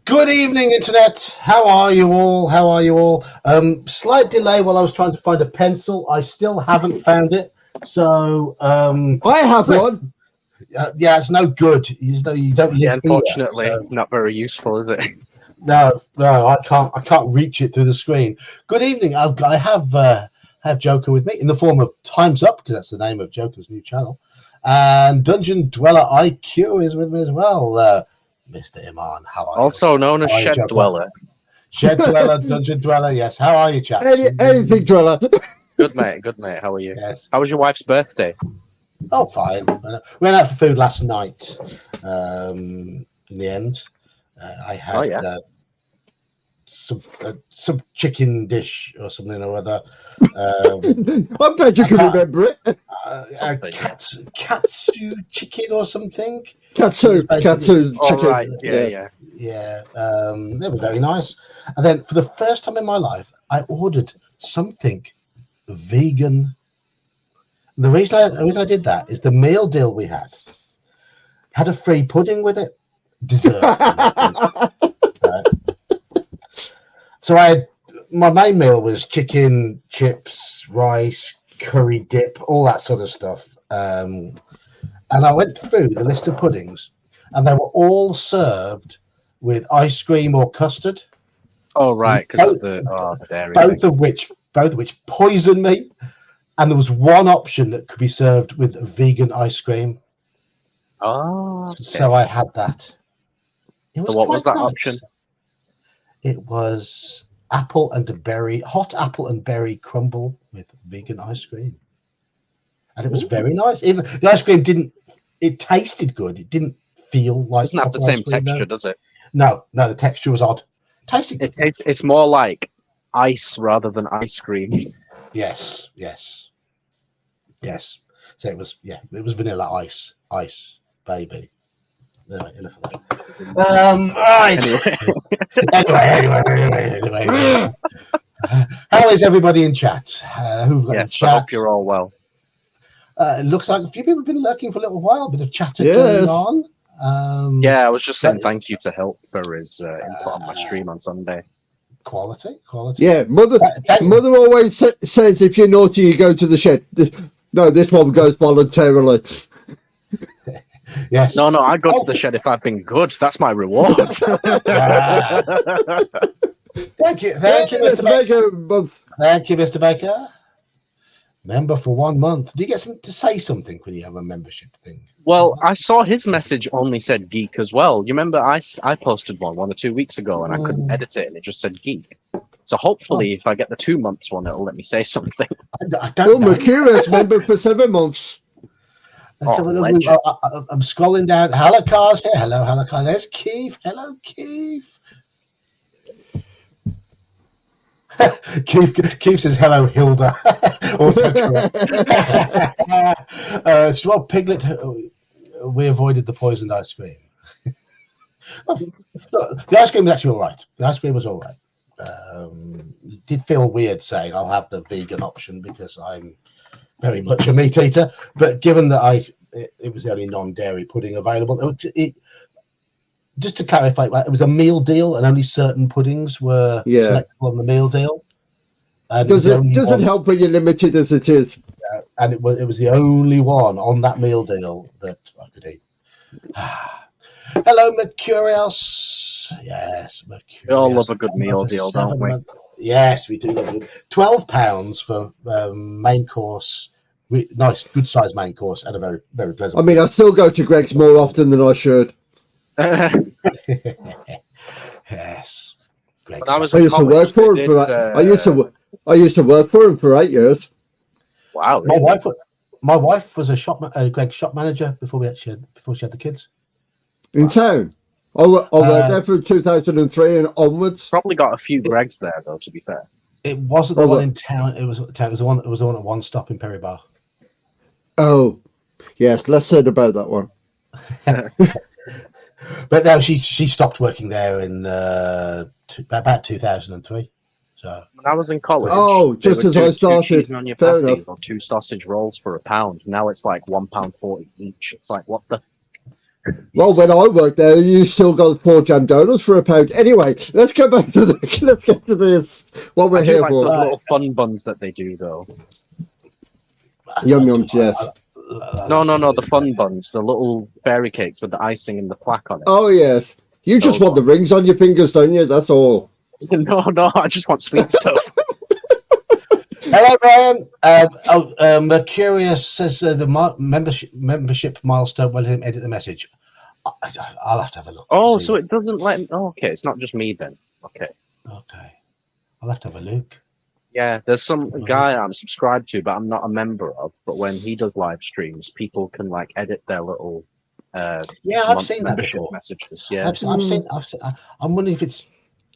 Good evening, Internet. How are you all? Slight delay while I was trying to find a pencil. I still haven't found it. So, I have one. Yeah, it's no good. You don't live unfortunately, here, so. Not very useful, is it? No, I can't reach it through the screen. Good evening. I have Joker with me in the form of Time's Up, because that's the name of Joker's new channel, and Dungeon Dweller IQ is with me as well. Mr. Iman, how are you? Also known as Shed Dweller. Shed Dweller, Dungeon Dweller, yes. How are you, chaps? Anything Dweller. Good mate. How are you? Yes. How was your wife's birthday? Oh, fine. We went out for food last night. In the end, I had some chicken dish or something or other. I'm glad you can remember it. Katsu chicken or something. Katsu chicken. Oh, right. Yeah. They were very nice. And then for the first time in my life, I ordered something vegan. The reason I did that is the meal deal we had a free pudding with it, dessert. So my main meal was chicken, chips, rice, curry dip, all that sort of stuff. And I went through the list of puddings, and they were all served with ice cream or custard. Oh, right, because of the dairy. Both of which poisoned me. And there was one option that could be served with vegan ice cream. Oh, okay. So I had that. So what was that option? It was hot apple and berry crumble with vegan ice cream. And it was very nice. Even the ice cream it tasted good. It didn't feel like. It doesn't have the same texture, does it? No, the texture was odd. Tasted good. It's more like ice rather than ice cream. Yes. So it was vanilla ice, baby. Anyway, enough of that. Right. Anyway. How is everybody in chat? Who've got in chat? I hope you're all well. It looks like a few people have been lurking for a little while. Bit of chatter going on. I was just saying thank you to Help for his input on my stream on Sunday. Quality. Yeah, mother always says if you're naughty, you go to the shed. No, this one goes voluntarily. Yes. No, I go to the shed if I've been good. That's my reward. Thank you, Mr. Baker. Thank you, Mr. Baker. Member for 1 month. Do you get to say something when you have a membership thing? Well, I saw his message only said geek as well. You remember I posted one or 2 weeks ago and I couldn't edit it and it just said geek. So hopefully if I get the 2 months one, it'll let me say something. I don't know. Mercurius member for 7 months. I'm scrolling down. Halakar's here. Hello, Halakar. There's Keith. Hello, Keith. Keith says hello, Hilda. Autocorrect. Piglet. We avoided the poisoned ice cream. The ice cream was actually all right. The ice cream was all right. It did feel weird saying I'll have the vegan option because I'm very much a meat eater. But given that it was the only non-dairy pudding available, just to clarify, it was a meal deal, and only certain puddings were selectable on the meal deal. And does it help when you're limited as it is? And it was the only one on that meal deal that I could eat. Hello, Mercurius. Yes, Mercurius. We all love a good meal deal, don't we? Yes, we do. £12 for main course. Nice, good sized main course, and a very, very pleasant. I mean, I still go to Greg's more often than I should. Yes. When I used to work for him I used to work for him for 8 years. Wow. Really? My wife was Greg's shop manager before she had the kids. In town. I worked there from 2003 and onwards. Probably got a few Gregs there though, to be fair. It wasn't the one in town. It was the one at One Stop in Perry Bar. Oh, yes. Less said about that one. But no, she stopped working there in about 2003. So when I was in college, just as I started, on your pasties or 2 sausage rolls for £1. Now it's like £1.40 each. It's like what the? Well, when I worked there, you still got 4 jam donuts for £1. Anyway, let's get back to let's get to this. What we're I do here like for. those little fun buns that they do, though. Yum yums, yes. No, the fun buns, the little fairy cakes with the icing and the plaque on it. Oh yes, you just want the rings on your fingers, don't you? That's all. No, I just want sweet stuff. Hello, Brian. Mercurius says the membership milestone will let him edit the message. I'll have to have a look. Oh, so it doesn't let him. Oh, okay, it's not just me then. Okay. I'll have to have a look. Yeah, there's some guy I'm subscribed to, but I'm not a member of. But when he does live streams, people can like edit their little. I've seen that before. Messages. Yeah, I've seen. I'm wondering if it's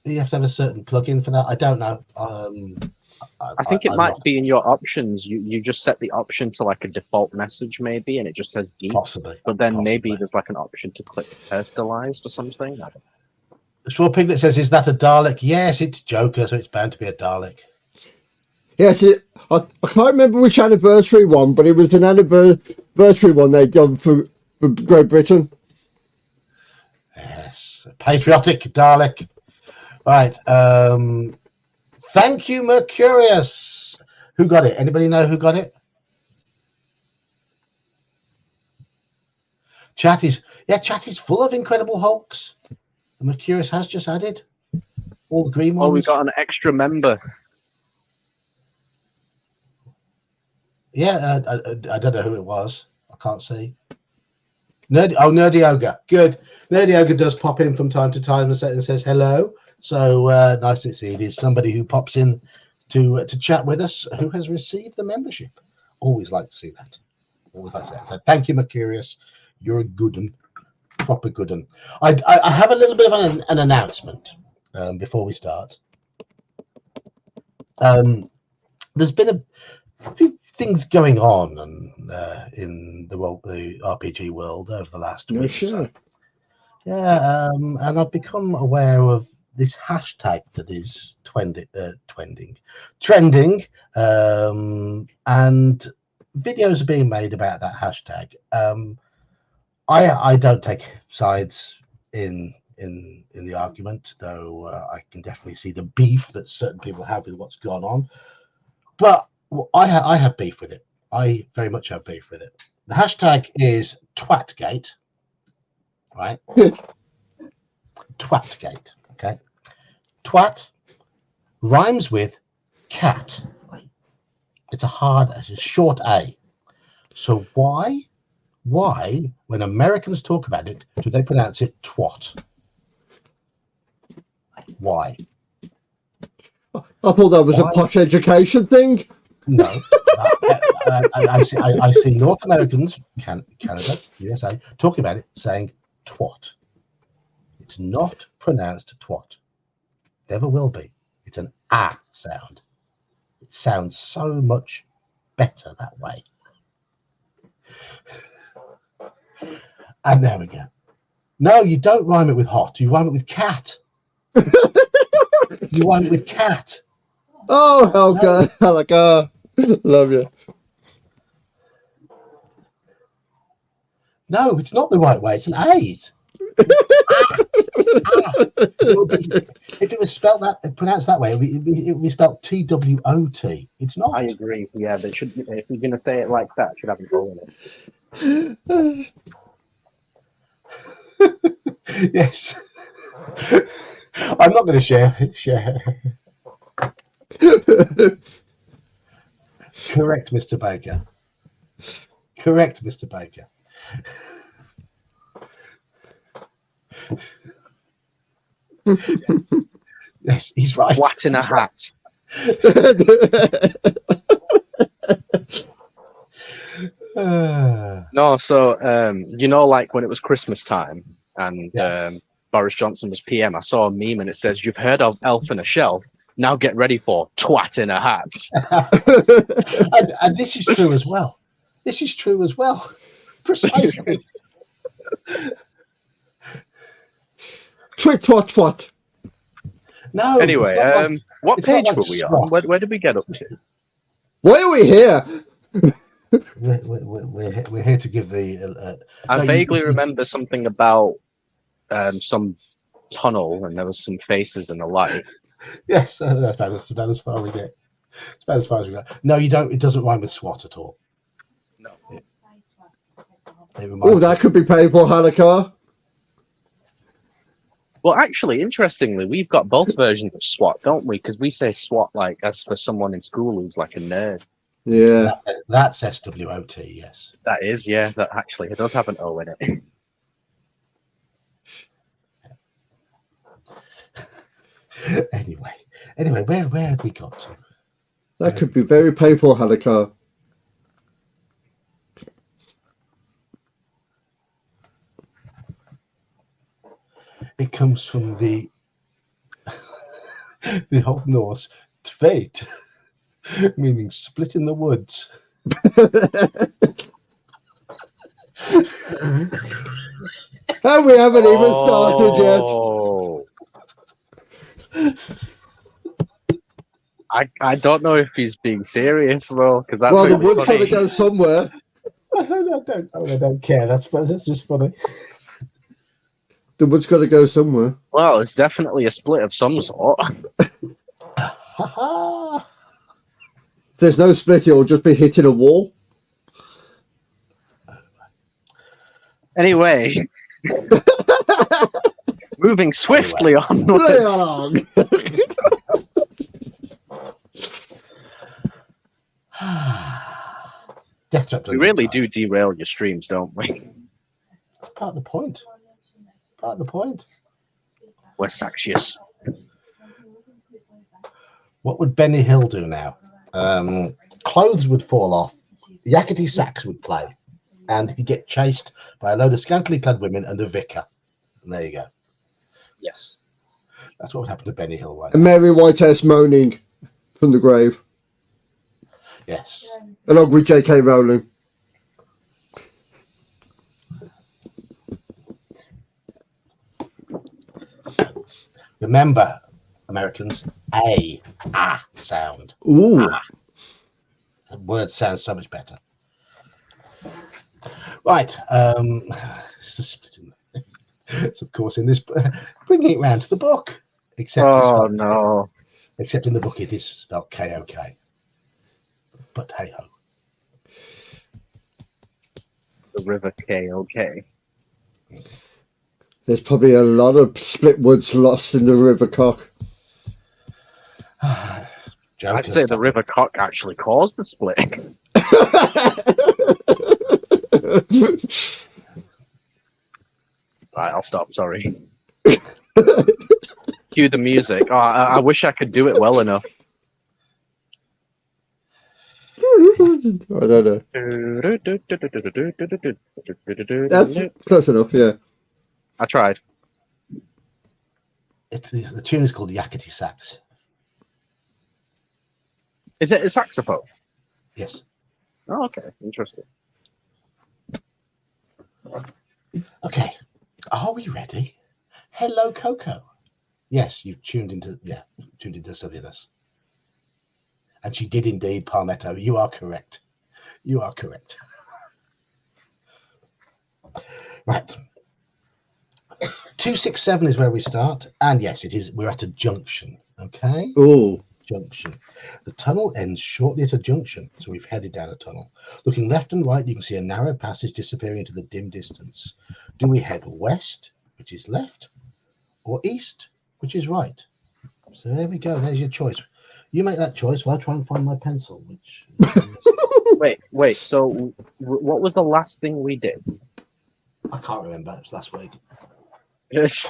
you have to have a certain plugin for that. I don't know. I think it might be in your options. You just set the option to like a default message maybe, and it just says deep. Possibly. But then maybe there's like an option to click personalized or something. I don't know. Straw Piglet says, "Is that a Dalek?" Yes, it's Joker, so it's bound to be a Dalek. Yes, I can't remember which anniversary one, but it was an anniversary one they done for Great Britain. Yes, patriotic Dalek. Right. Thank you, Mercurius. Who got it? Anybody know who got it? Chat is full of Incredible Hulks. And Mercurius has just added all the green ones. Oh, we got an extra member. Yeah, I don't know who it was. I can't see. Nerdy Ogre. Good. Nerdy Ogre does pop in from time to time and says hello. So nice to see it is somebody who pops in to chat with us who has received the membership. Always like to see that. Always like that. So thank you, Mercurius. You're a good one. Proper good one. I have a little bit of an announcement before we start. There's been a few things going on in the RPG world over the last week. Sure. Yeah, and I've become aware of this hashtag that is trending, and videos are being made about that hashtag. I don't take sides in the argument, though I can definitely see the beef that certain people have with what's gone on. But I have beef with it. I very much have beef with it. The hashtag is Twatgate, right? Twatgate, okay? Twat rhymes with cat. It's a short A. So why, when Americans talk about it, do they pronounce it twat? Why? I thought that was a posh education thing. No, I see North Americans, Canada, USA, talking about it, saying twat. It's not pronounced twat. Never will be. It's an ah sound. It sounds so much better that way. And there we go. No, you don't rhyme it with hot. You rhyme it with cat. You rhyme it with cat. Oh, Helga, Helga, love you. No, it's not the right way. It's an eight. If it was spelled pronounced that way, it would be spelled TWOT. It's not. I agree. Yeah, they should. If you're going to say it like that, it should have a goal in it. Yes. I'm not going to share. Correct, Mr. Baker. Correct, Mr. Baker. Yes, he's right. What in a hat? No, so you know, like when it was Christmas time and Boris Johnson was PM, I saw a meme and it says, "You've heard of Elf in a Shelf. Now get ready for twat in a hat." and this is true as well. This is true as well. Precisely. Twat. No. Anyway, what page were we on? Where did we get up to? Why are we here? We're here to give the. I so vaguely remember something about some tunnel, and there was some faces in the light. Yes, that's about as far we get. It's about as far as we go. No, you don't. It doesn't rhyme with SWAT at all. No. It Oh, reminds that could be painful, Hanukkah. Well, actually, interestingly, we've got both versions of SWAT, don't we? Because we say SWAT like as for someone in school who's like a nerd. Yeah. That's SWOT. Yes. That is, yeah. That actually it does have an O in it. Anyway, where had we got to? That could be very painful, Hanukkah. It comes from the the Old Norse tveit, meaning split in the woods. And we haven't even started yet. Oh. I don't know if he's being serious though, because that's Well, the really wood's got to funny. go somewhere. I don't care. That's just funny. The wood's got to go somewhere. Well, it's definitely a split of some sort. Ha If there's no split, it'll just be hitting a wall. Anyway, moving swiftly onwards. Deathtrap We really do derail your streams, don't we? It's part of the point. Part of the point. We're Saxious. What would Benny Hill do now? Clothes would fall off. Yakety sax would play, and he'd get chased by a load of scantily clad women and a vicar. And there you go. Yes. That's what would happen to Benny Hill right And now. Mary Whitehouse moaning from the grave, Yes. along with J.K. Rowling. Remember, Americans, ah sound. Ooh. The word sounds so much better. Right. It's a split in the, it's of course in this bringing it round to the book. Except Oh no. Except in the book it is spelled K-O-K. But hey ho. The River K-O-K. There's probably a lot of split woods lost in the River Cock. I'd say the River Cock actually caused the split. Right, I'll stop. Sorry. Cue the music. Oh, I wish I could do it well enough. I don't know. That's close enough, yeah. I tried. The tune is called Yakety Sax. Is it a saxophone? Yes. Oh, okay. Interesting. Okay. Are we ready? Hello, Coco. Yes, you've tuned into silliness. And she did indeed, Palmetto. You are correct. You are correct. Right. 267 is where we start. And yes, it is. We're at a junction. Okay. Oh. Junction. The tunnel ends shortly at a junction, so we've headed down a tunnel. Looking left and right, you can see a narrow passage disappearing into the dim distance. Do we head west, which is left, or east, which is right? So there we go. There's your choice. You make that choice while I try and find my pencil. Which Wait. So, what was the last thing we did? I can't remember. It was last week. Left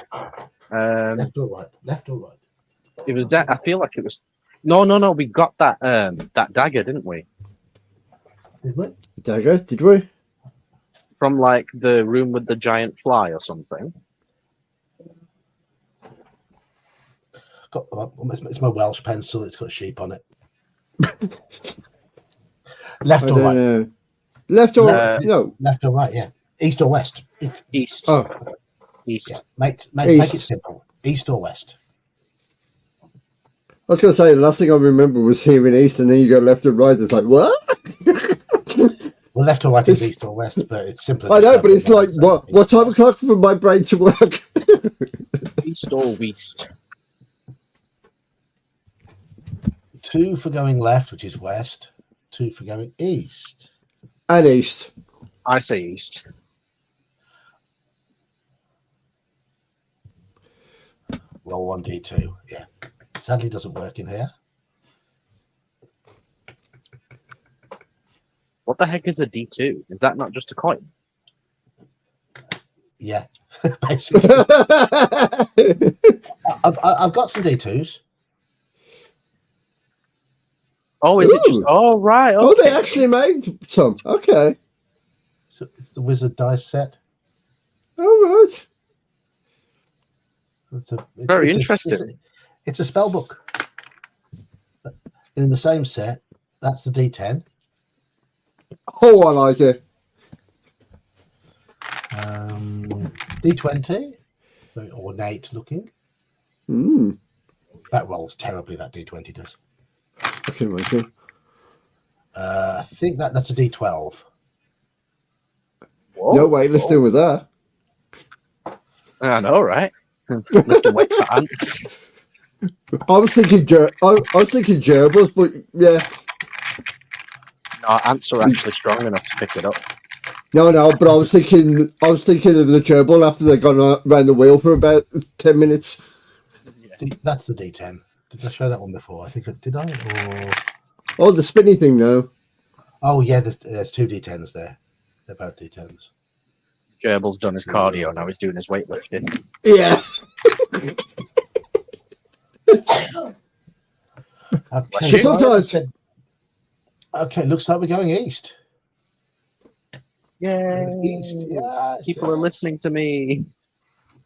or right? Left or right? It was. I feel like it was. No. We got that that dagger, didn't we? Did we? Dagger? Did we? From like the room with the giant fly or something. It's my Welsh pencil. It's got sheep on it. Left or right? Know. Left or no? Left or right? Yeah. East or west? East. Oh, East. Yeah. Make it simple. East or west? I was going to say the last thing I remember was hearing east, and then you go left and right. It's like what? Well, left or right is It's- east or west, but it's simpler. I to know, but it's like determine what time o'clock for my brain to work? East or west? 2 for going left, which is west. 2 for going east. And east. I say east. Roll 1d2. Yeah. Sadly, doesn't work in here. What the heck is a D2? Is that not just a coin? Yeah, basically. I've got some d2s. Oh, is it just? Ooh. Oh, right. Okay. Oh, they actually made some. Okay. So it's the wizard dice set. All right. Very interesting. It's a spell book. In the same set, that's the d10. Oh, I like it. D20, very ornate looking. Mm, That rolls terribly, that D20 does. I can imagine. I think that's a D12. Whoa, No weightlifting with that. I know, right? Lifting weights for ants. I was thinking gerbils, but yeah. No, ants are actually strong enough to pick it up. No, but I was thinking of the gerbil after they've gone around the wheel for about 10 minutes. That's the D10. Did I show that one before? I think I did. Or Oh, the spinny thing now. oh yeah, there's 2 D10s there. They're both D10s. Gerbil's done his cardio, now he's doing his weightlifting. Yeah. Okay, Sometimes. Okay, looks like we're going east. Yay! East, yeah. People are listening to me.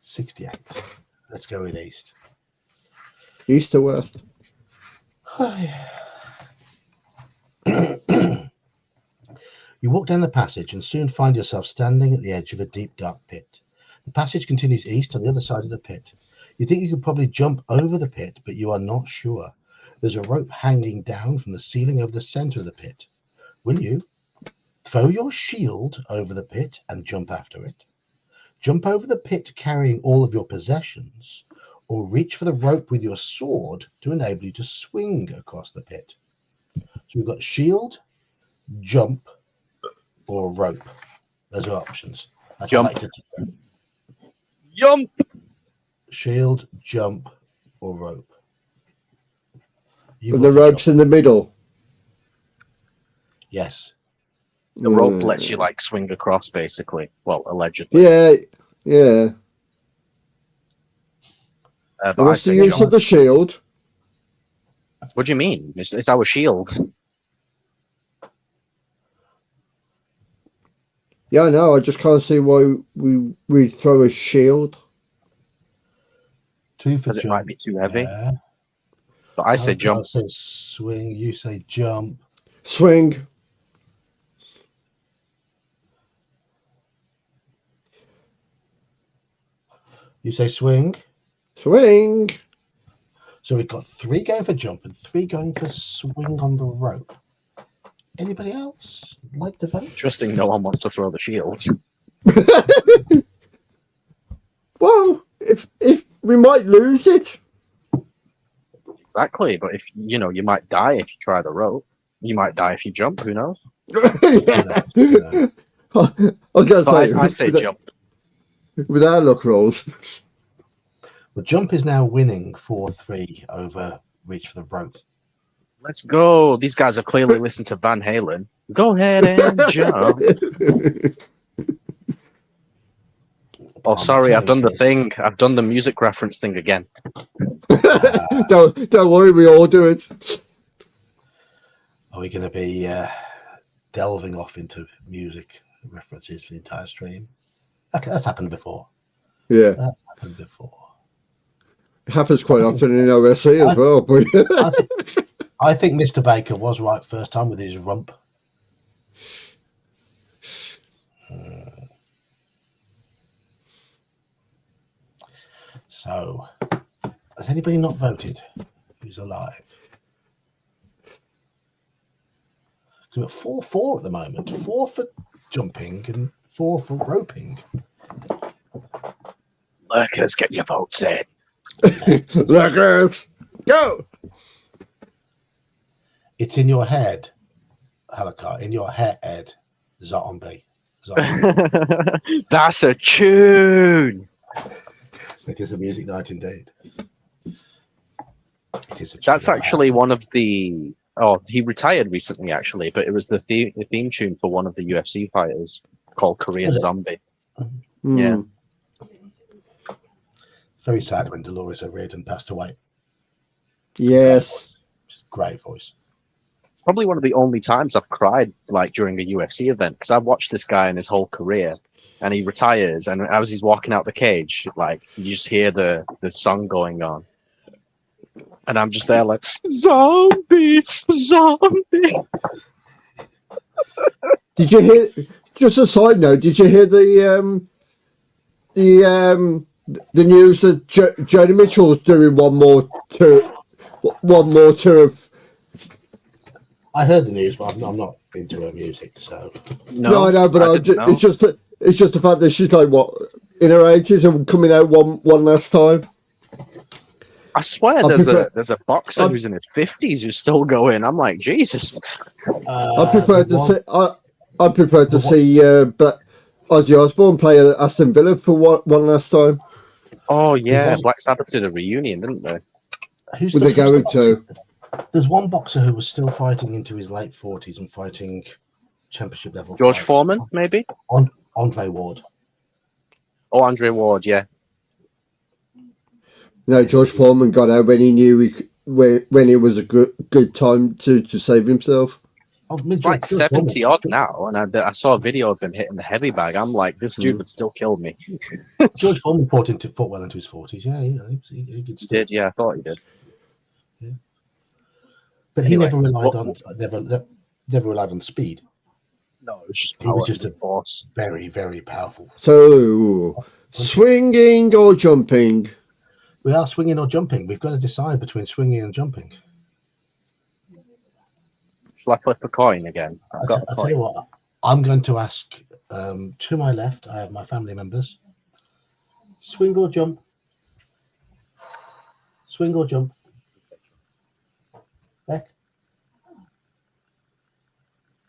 68. Let's go with east. East to west. You walk down the passage and soon find yourself standing at the edge of a deep, dark pit. The passage continues east on the other side of the pit. You think you could probably jump over the pit, but you are not sure. There's a rope hanging down from the ceiling over the center of the pit. Will you throw your shield over the pit and jump after it? Jump over the pit carrying all of your possessions, or reach for the rope with your sword to enable you to swing across the pit? So we've got shield, jump, or rope. Those are options. That's Jump. what I like to Jump! shield, jump, or rope. And the rope's in the middle. Yes. The rope lets you like swing across, basically. Well, allegedly. Yeah. But What's the use of the shield? What do you mean? It's our shield. Yeah, I know. I just can't see why we throw a shield. 2 for Because it jump. might be too heavy. Yeah. But I say jump. I say swing. You say jump. Swing. You say swing. Swing. So we've got 3 going for jump and 3 going for swing on the rope. Anybody else like to vote? Interesting, no one wants to throw the shield. Well, if we might lose it. Exactly, but if you might die if you try the rope. You might die if you jump. Who knows? Yeah. I was going to say, I say jump. With our luck rolls. Well, jump is now winning 4-3 over reach for the rope. Let's go. These guys have clearly listened to Van Halen. Go ahead and jump. Oh, sorry, I've done the thing. I've done the music reference thing again. Don't worry, we all do it. Are we going to be delving off into music references for the entire stream? Okay, that's happened before. Yeah. That's happened before. It happens quite often in OSC as well. But I think Mr. Baker was right first time with his rump. So, has anybody not voted who's alive? So we're 4-4 at the moment. 4 for jumping and 4 for roping. Lurkers, get your votes in. Lurkers, go! It's in your head, Halakar. In your head, zombie. That's a tune. It is a music night indeed. It is a That's tune. actually one of the. Oh, he retired recently, actually, but it was the theme tune for one of the UFC fighters called Korean Was it? Zombie. Mm. Yeah. Very sad when Dolores O'Riordan passed away. Yes. Great voice. Probably one of the only times I've cried like during a UFC event, because I've watched this guy in his whole career, and he retires, and as he's walking out the cage, like you just hear the song going on, and I'm just there like zombie. Did you hear? Just a side note. Did you hear the news that Joni Mitchell's doing one more tour of? I heard the news, but I'm not into her music, so. No, I know, but didn't know. it's just the fact that she's like what in her 80s and coming out one last time. I swear there's a boxer who's in his 50s who's still going. I'm like, Jesus. I prefer to see but Ozzy Osbourne play at Aston Villa for one last time. Oh yeah, Black Sabbath did a reunion, didn't they? Were they going to? There's one boxer who was still fighting into his late 40s and fighting championship level. George fights. Foreman, maybe? Andre Ward. Oh, Andre Ward, yeah. No, George Foreman got out when he knew when it was a good time to save himself. He's like 70 odd now, and I saw a video of him hitting the heavy bag. I'm like, this dude would still kill me. George Foreman fought well into his 40s. Yeah, he could still. Did, yeah, I thought he did. Yeah. But he never relied on speed. No, it was just He was just a force. very, very powerful. So, swinging or jumping? We are swinging or jumping. We've got to decide between swinging and jumping. Shall I flip a coin again? I've got a I'll coin. tell you what. I'm going to ask to my left. I have my family members. Swing or jump? Swing or jump? Beck?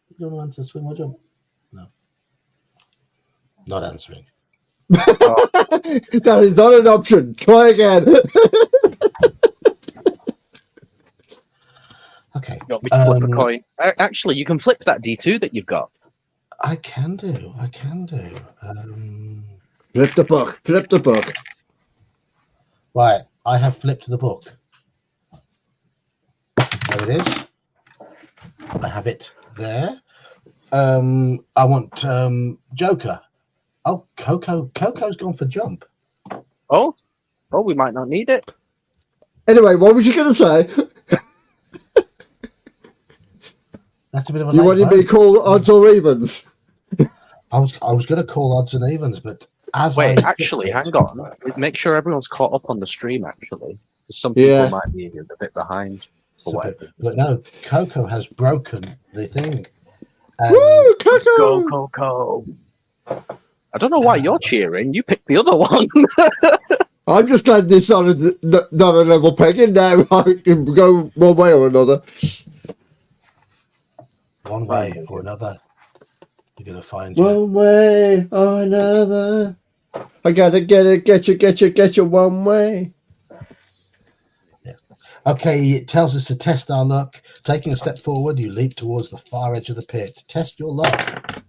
You don't want to swing or jump? No. Not answering. That is not an option. Try again. Okay. You want me to flip a coin? Actually, you can flip that D2 that you've got. I can do. Flip the book. Flip the book. Right. I have flipped the book. There it is. I have it there. I want Joker. Oh, Coco. Coco's gone for jump. Oh, we might not need it. Anyway, what was you going to say? That's a bit of a. You wanted me to call odds or evens? I was going to call odds and evens, but hang on. Make sure everyone's caught up on the stream. Actually, because some people might be a bit behind. But no, Coco has broken the thing. Woo, Coco! Let's go, Coco. I don't know why you're cheering. You picked the other one. I'm just glad this not a level pegging now. I can go one way or another. One way or another. You're going to find one way or another. I gotta get you one way. Yeah. Okay, it tells us to test our luck. Taking a step forward, you leap towards the far edge of the pit. Test your luck.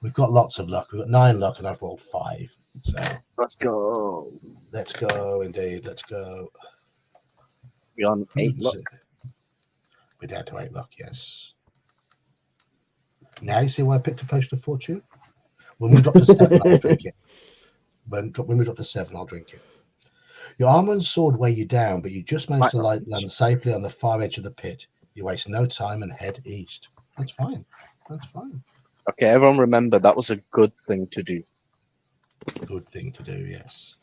We've got lots of luck. We've got 9 luck, and I've rolled 5. So let's go. Let's go, indeed. Let's go. We're on 8 luck. We're down to 8 luck, yes. Now you see why I picked a potion of fortune? When we drop to 7, I'll drink it. When we drop to 7, I'll drink it. Your armor and sword weigh you down, but you just managed to land safely on the far edge of the pit. You waste no time and head east. That's fine. That's fine. Okay, everyone remember, that was a good thing to do. Good thing to do, yes.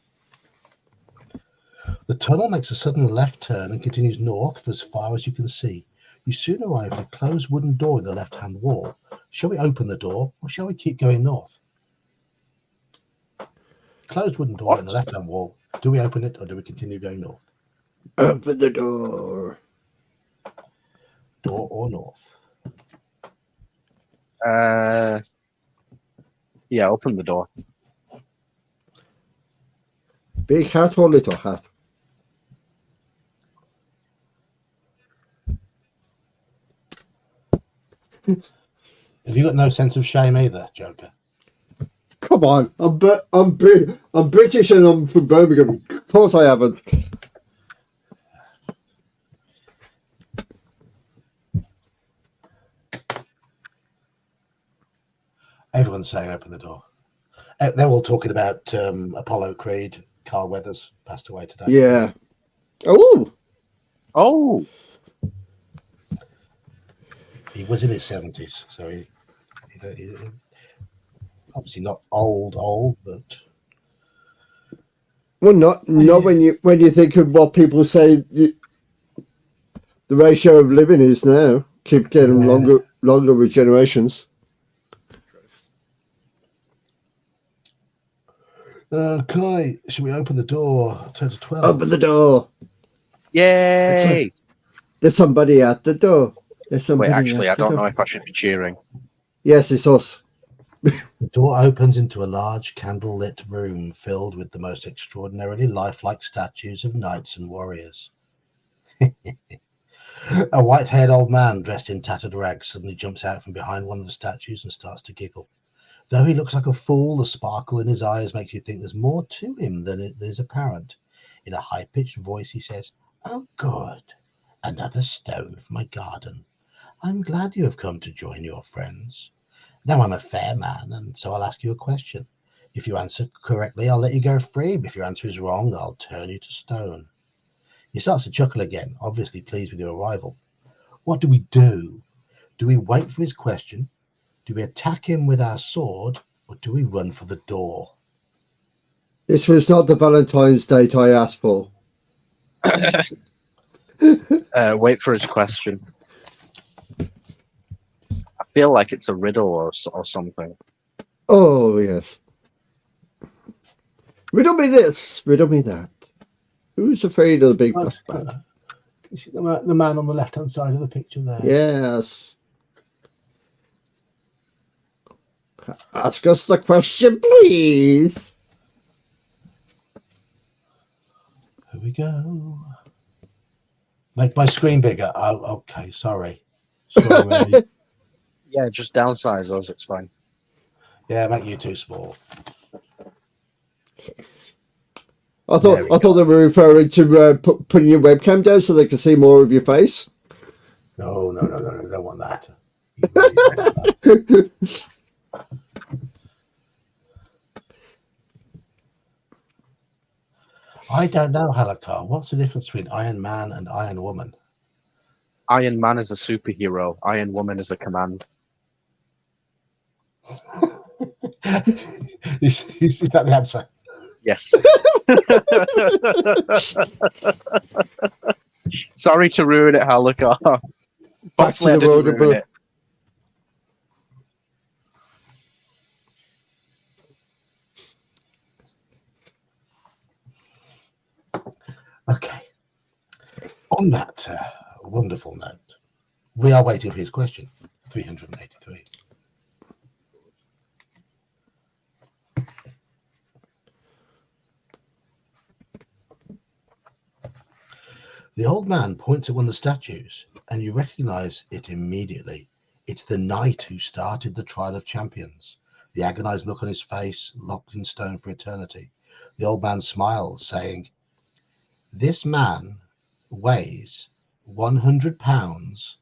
The tunnel makes a sudden left turn and continues north for as far as you can see. You soon arrive at a closed wooden door in the left-hand wall. Shall we open the door, or shall we keep going north? Closed wooden door in the left-hand wall. Do we open it, or do we continue going north? Open the door. Door or north? Yeah, open the door. Big hat or little hat? Have you got no sense of shame either, Joker? Come on, I'm British and I'm from Birmingham. Of course I haven't. Everyone's saying open the door. They're all talking about Apollo Creed. Carl Weathers passed away today. Yeah. Oh. Oh, He was in his 70s, so he obviously not old, but Well, not when you think of what people say the ratio of living is now. Keep getting longer with generations. Kai, should we open the door? Turn to 12. Open the door. yay! There's somebody at the door. There's somebody. Wait, actually, I at the don't door. know if I should be cheering. Yes, it's us. The door opens into a large candle-lit room filled with the most extraordinarily lifelike statues of knights and warriors. A white-haired old man dressed in tattered rags suddenly jumps out from behind one of the statues and starts to giggle. Though he looks like a fool, the sparkle in his eyes makes you think there's more to him than is apparent. In a high-pitched voice, he says, "Oh, good. Another stone for my garden. I'm glad you have come to join your friends. Now, I'm a fair man, and so I'll ask you a question. If you answer correctly, I'll let you go free. But if your answer is wrong, I'll turn you to stone." He starts to chuckle again, obviously pleased with your arrival. What do we do? Do we wait for his question? Do we attack him with our sword, or do we run for the door? This was not the Valentine's date I asked for. Wait for his question. I feel like it's a riddle or something. Oh, yes. Riddle me this, riddle me that. Who's afraid of the big black man? Can you see the man on the left-hand side of the picture there? Yes. Ask us the question, please. Here we go. Make my screen bigger. Oh, okay. Sorry. Ray. Yeah, just downsize those. It's fine. Yeah, make you too small. I thought they were referring to putting your webcam down so they can see more of your face. No. I don't want that. You really don't want that. I don't know, Halakar. What's the difference between Iron Man and Iron Woman? Iron Man is a superhero. Iron Woman is a command. Is that the answer? Yes. Sorry to ruin it, Halakar. Back to Hopefully I the didn't world ruin it. Okay. On that wonderful note, we are waiting for his question. 383. The old man points at one of the statues, and you recognize it immediately. It's the knight who started the trial of champions. The agonized look on his face, locked in stone for eternity. The old man smiles, saying, "This man weighs 100 pounds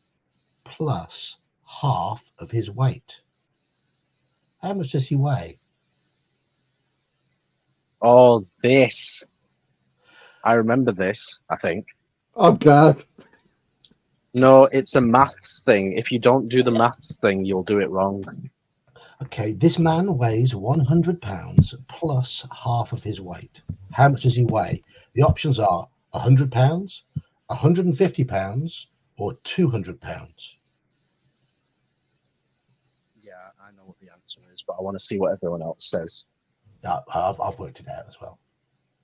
plus half of his weight." How much does he weigh? Oh, this. I remember this, I think. I'm glad. No, it's a maths thing. If you don't do the maths thing, you'll do it wrong. Okay, this man weighs 100 pounds plus half of his weight. How much does he weigh? The options are 100 pounds, 150 pounds, or 200 pounds? Yeah, I know what the answer is, but I want to see what everyone else says. I've worked it out as well.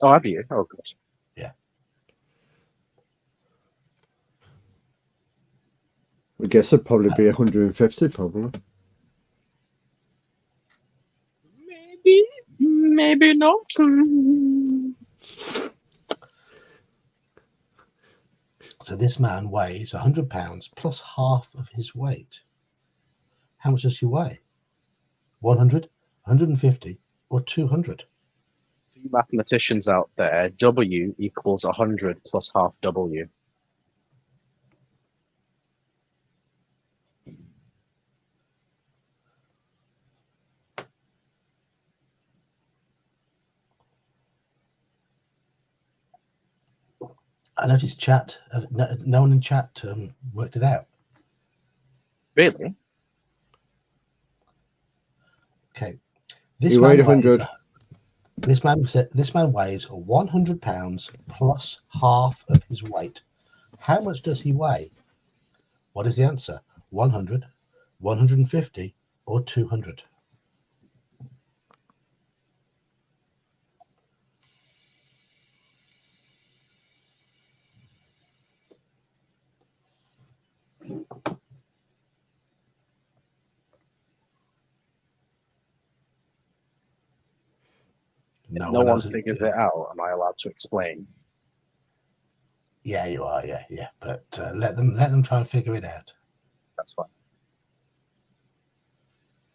Oh, have you? Oh, good. I guess it'd probably be 150, probably. Maybe not. So this man weighs 100 pounds plus half of his weight. How much does he weigh? 100, 150, or 200? For you mathematicians out there, W equals 100 plus half W. I noticed chat. No one in chat worked it out. Really? Okay. He weighed 100. This man weighs 100 pounds plus half of his weight. How much does he weigh? What is the answer? 100, 150, or 200? If no one figures it out, am I allowed to explain? Yeah, you are. Yeah. But let them try and figure it out. That's fine.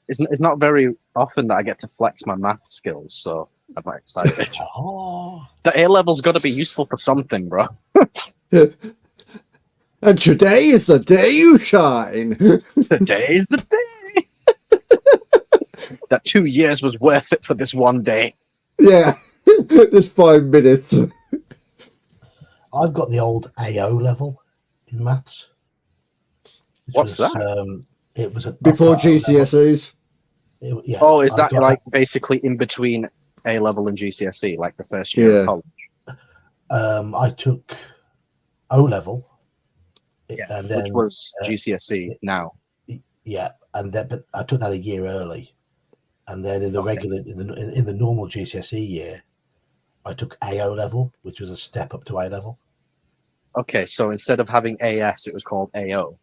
It's not very often that I get to flex my math skills, so I'm not excited. Oh. The A level's got to be useful for something, bro. And today is the day you shine. Today's the day. That 2 years was worth it for this one day. Yeah, just 5 minutes. I've got the old AO level in maths. What's that? It was before GCSEs. Yeah. Oh, is that like basically in between A level and GCSE, like the first year of college? I took O level. And then, which was GCSE now. Yeah, but I took that a year early, and then in the regular in the normal GCSE year, I took AO level, which was a step up to A level. Okay, so instead of having AS, it was called AO.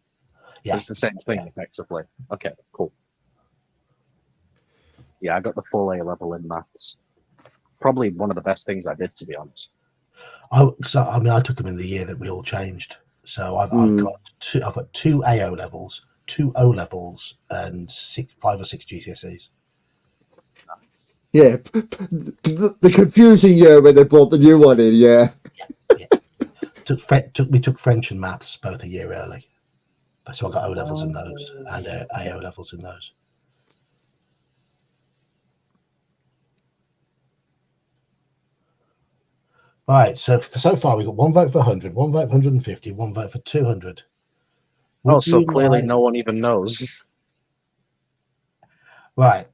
Yeah, it's the same thing effectively. Okay, cool. Yeah, I got the full A level in maths. Probably one of the best things I did, to be honest. I took them in the year that we all changed. So I've got two AO levels, 2 O levels, and 5 or 6 GCSEs. Yeah, the confusing year when they brought the new one in. Yeah. We took French and maths both a year early, so I got O levels in those and AO levels in those. Right, so far we've got 1 vote for 100, 1 vote for 150, 1 vote for 200. So clearly no one even knows. Right.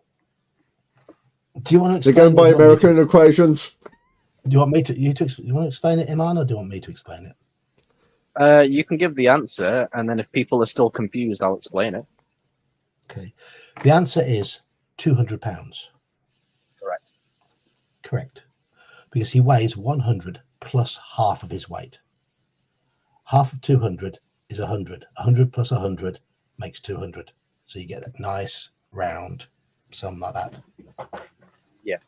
Do you want to explain? They're going by American equations. Do you want me to? You want to explain it, Iman, or do you want me to explain it? You can give the answer, and then if people are still confused, I'll explain it. Okay. The answer is 200 pounds. Correct. Because he weighs 100 plus half of his weight. Half of 200 is 100. 100 plus 100 makes 200. So you get a nice round sum like that. Yeah.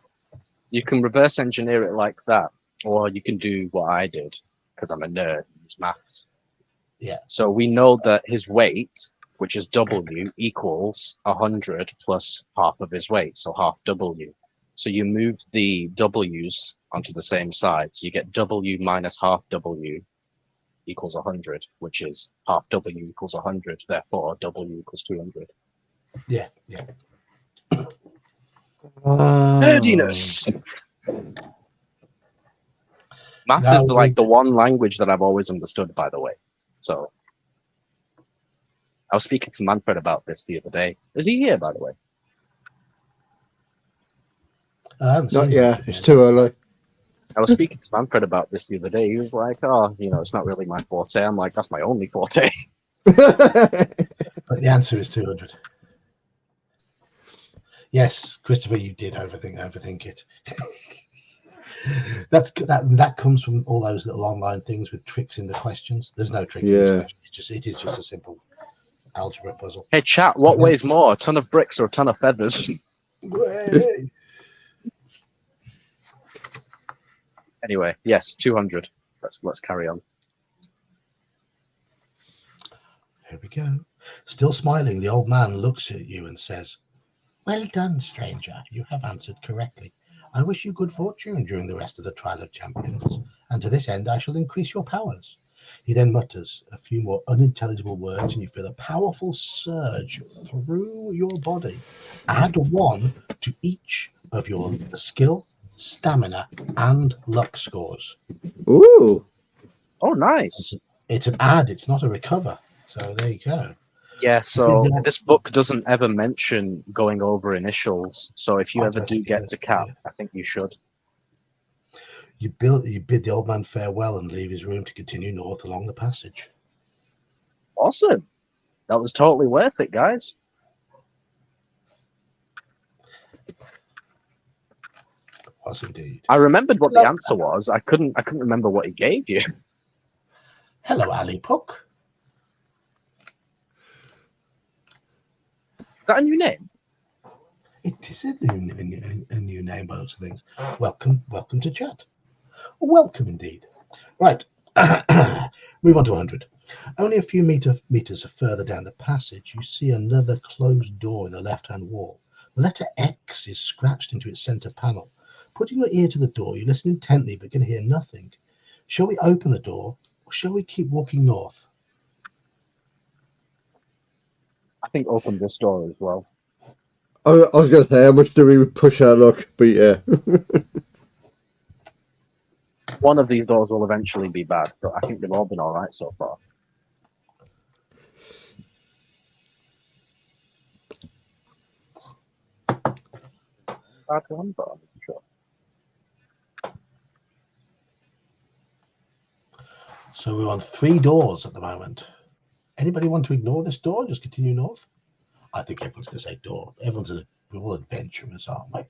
You can reverse engineer it like that, or you can do what I did, because I'm a nerd, use maths. Yeah. So we know that his weight, which is W, equals 100 plus half of his weight, so half W. So you move the W's onto the same side. So you get W minus half W equals 100, which is half W equals 100. Therefore, W equals 200. Yeah. Nerdiness. Maths is the one language that I've always understood, by the way. So I was speaking to Manfred about this the other day. Is he here, by the way? Not yet. It's too early. I was speaking to Manfred about this the other day. He was like, "Oh, it's not really my forte." I'm like, "That's my only forte." But the answer is 200. Yes, Christopher, you did overthink it. that comes from all those little online things with tricks in the questions. There's no trick in this question. It is just a simple algebra puzzle. Hey, chat. What weighs more, a ton of bricks or a ton of feathers? Anyway, yes, 200. Let's carry on. Here we go. Still smiling, the old man looks at you and says, "Well done, stranger. You have answered correctly. I wish you good fortune during the rest of the Trial of Champions, and to this end I shall increase your powers." He then mutters a few more unintelligible words, and you feel a powerful surge through your body. Add 1 to each of your skill, stamina, and luck scores. Ooh. Oh, nice. It's an add, it's not a recover. So there you go. Yeah, so this book doesn't ever mention going over initials. So if you ever do get to cap, I think you should. You bid the old man farewell and leave his room to continue north along the passage. Awesome. That was totally worth it, guys. Was indeed. I remembered what the answer was. I couldn't remember what he gave you. Hello, Ali Puck. Is that a new name? It is a new name by lots of things. Welcome to chat. Welcome indeed. Right. Move on to 100. Only a few meters further down the passage, you see another closed door in the left-hand wall. The letter X is scratched into its center panel. Putting your ear to the door, you listen intently but can hear nothing. Shall we open the door, or shall we keep walking north? I think open this door as well. I was going to say, how much do we push our luck? But yeah. One of these doors will eventually be bad, but I think they've all been all right so far. Bad one, but I'm not sure. So we're on 3 doors at the moment. Anybody want to ignore this door? Just continue north? I think everyone's going to say door. We're all adventurers, aren't we?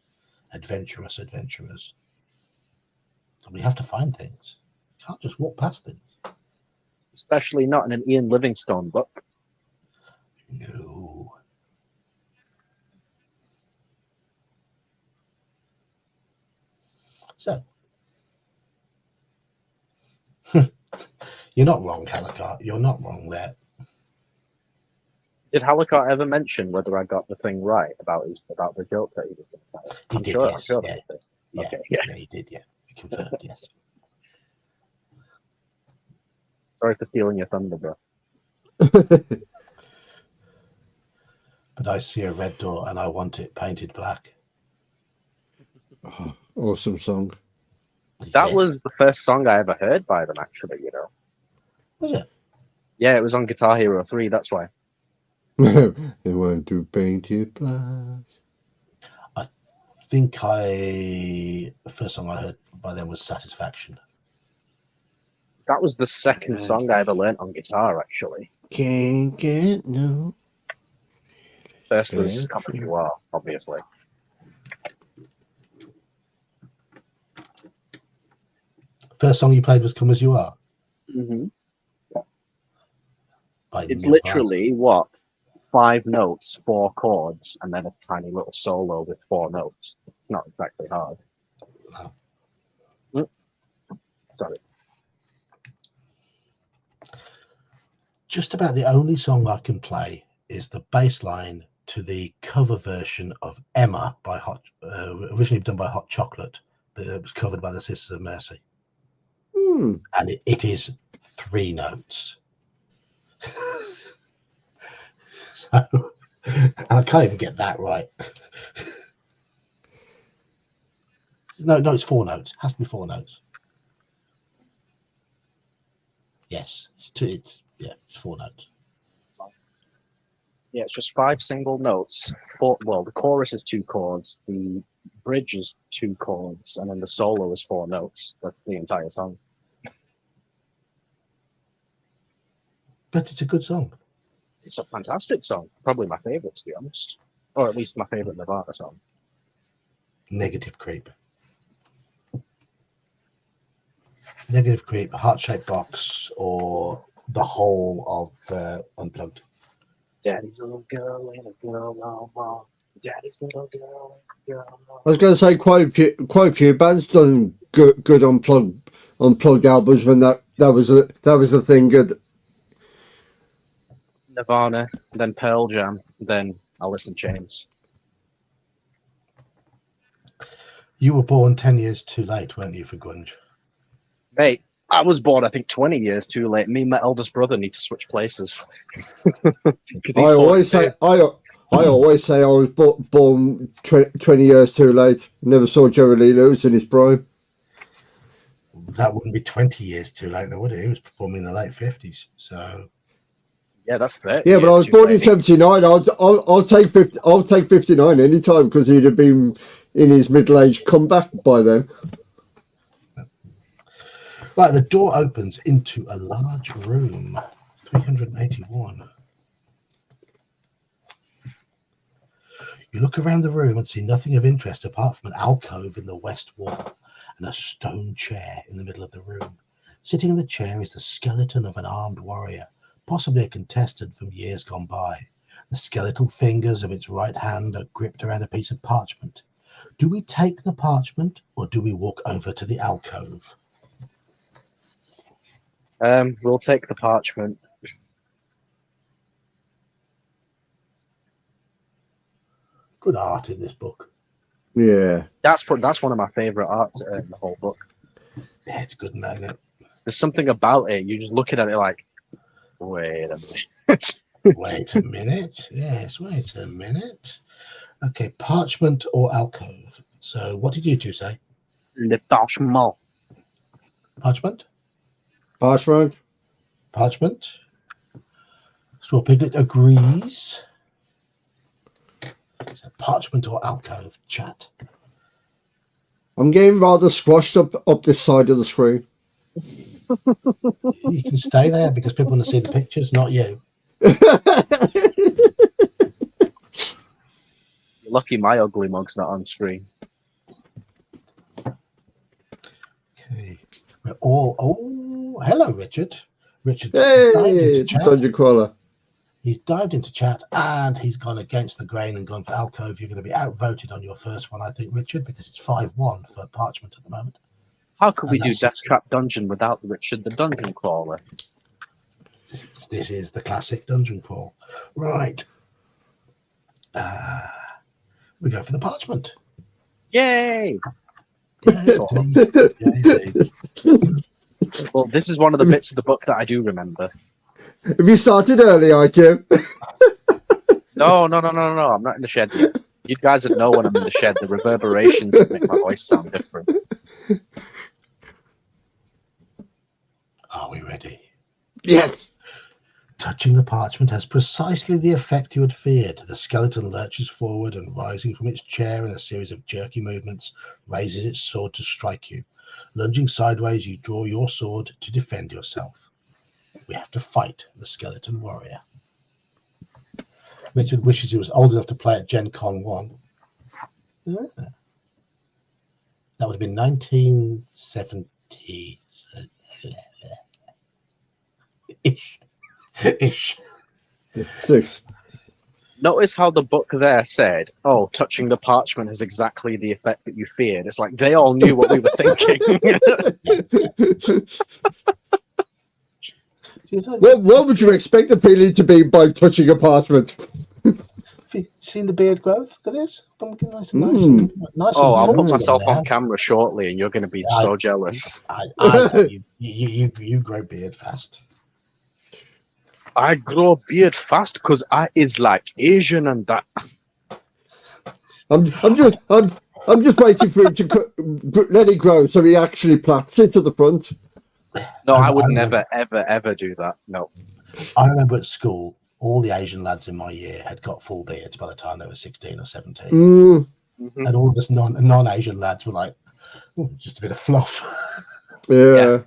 Adventurous. So we have to find things. You can't just walk past things. Especially not in an Ian Livingstone book. No. So, you're not wrong, Halicart. You're not wrong there. Did Halicart ever mention whether I got the thing right about the joke that he was going to tell? He did, yes. Sure Yeah. Yeah. Okay, Yeah, he did, yeah. We confirmed, yes. Sorry for stealing your thunder, bro. But I see a red door and I want it painted black. Oh, awesome song. That was the first song I ever heard by them, actually, Was it? Yeah, it was on Guitar Hero 3, that's why. They want to paint it black. I think the first song I heard by them was Satisfaction. That was the second song I ever learnt on guitar, actually. Can't get no. First was Come As You Are, obviously. First song you played was Come As You Are? Mm-hmm. It's Neil literally, what, 5 notes, 4 chords, and then a tiny little solo with 4 notes. It's not exactly hard. No. Sorry. Just about the only song I can play is the bass line to the cover version of Emma by originally done by Hot Chocolate, but it was covered by the Sisters of Mercy. And it is 3 notes. So, and I can't even get that right. No, it's 4 notes. It has to be 4 notes. Yes, it's 4 notes. Yeah, it's just 5 single notes. The chorus is 2 chords. The bridge is 2 chords, and then the solo is 4 notes. That's the entire song. But it's a good song. It's a fantastic song. Probably my favorite, to be honest. Or at least my favorite Nirvana song. Negative Creep. Negative Creep, Heart-Shaped Box, or the whole of Unplugged. Daddy's little girl ain't a girl no more. Daddy's little girl ain't a girl no more. I was going to say quite a few bands done good unplugged albums when that was a thing. Good. Nirvana, then Pearl Jam, then Alice in Chains. You were born 10 years too late, weren't you, for grunge? Mate, I was born, I think, 20 years too late. Me and my eldest brother need to switch places. I always say I was born 20 years too late. Never saw Jerry Lee Lewis in his prime. That wouldn't be 20 years too late, though, would it? He was performing in the late 50s, so... Yeah, that's 30. Yeah, but I was born in 79. I'll take 50. I'll take 59 anytime because he'd have been in his middle-aged comeback by then. Right, the door opens into a large room, 381. You look around the room and see nothing of interest apart from an alcove in the west wall and a stone chair in the middle of the room. Sitting in the chair is the skeleton of an armed warrior, possibly a contestant from years gone by. The skeletal fingers of its right hand are gripped around a piece of parchment. Do we take the parchment or do we walk over to the alcove? We'll take the parchment. Good art in this book. Yeah, That's one of my favourite arts in the whole book. Yeah, it's good, isn't it? There's something about it. You're just looking at it like, wait a minute. Wait a minute. Yes, wait a minute. Okay, parchment or alcove. So what did you two say? Le parchement. Parchment? parchment. Parchment. Straw Piglet agrees. So parchment or alcove, chat. I'm getting rather squashed up this side of the screen. You can stay there because people want to see the pictures, not you. You're lucky my ugly mug's not on screen. Okay. We're all... Oh, hello, Richard. Richard Hey, Dungeon Crawler. He's dived into chat and he's gone against the grain and gone for alcove. You're going to be outvoted on your first one, I think, Richard, because it's 5-1 for parchment at the moment. How could we do Deathtrap Dungeon without Richard the Dungeon Crawler? This is the classic dungeon crawl. Right. We go for the parchment. Yay! Yeah, indeed. Well, this is one of the bits of the book that I do remember. Have you started early, IQ? No, I'm not in the shed yet. You guys would know when I'm in the shed. The reverberations would make my voice sound different. Are we ready? Yes. Touching the parchment has precisely the effect you had feared. The skeleton lurches forward and, rising from its chair in a series of jerky movements, raises its sword to strike you. Lunging sideways, you draw your sword to defend yourself. We have to fight the skeleton warrior. Richard wishes he was old enough to play at Gen Con 1. Yeah. That would have been 1970. Ish. 6. Notice how the book there said, "Oh, touching the parchment has exactly the effect that you feared." It's like they all knew what we were thinking. What would you expect the feeling to be by touching a parchment? Have you seen the beard growth? Look at this. Nice Oh, I'll put myself on camera shortly, and you're going to be so jealous. You grow beard fast. I grow beard fast because I is like Asian and that. I'm just waiting for him to let it grow so he actually plats it to the front. No, I would never, ever do that. No. I remember at school, all the Asian lads in my year had got full beards by the time they were 16 or 17. Mhm. And all of us non-Asian lads were like, "Ooh, just a bit of fluff." Yeah.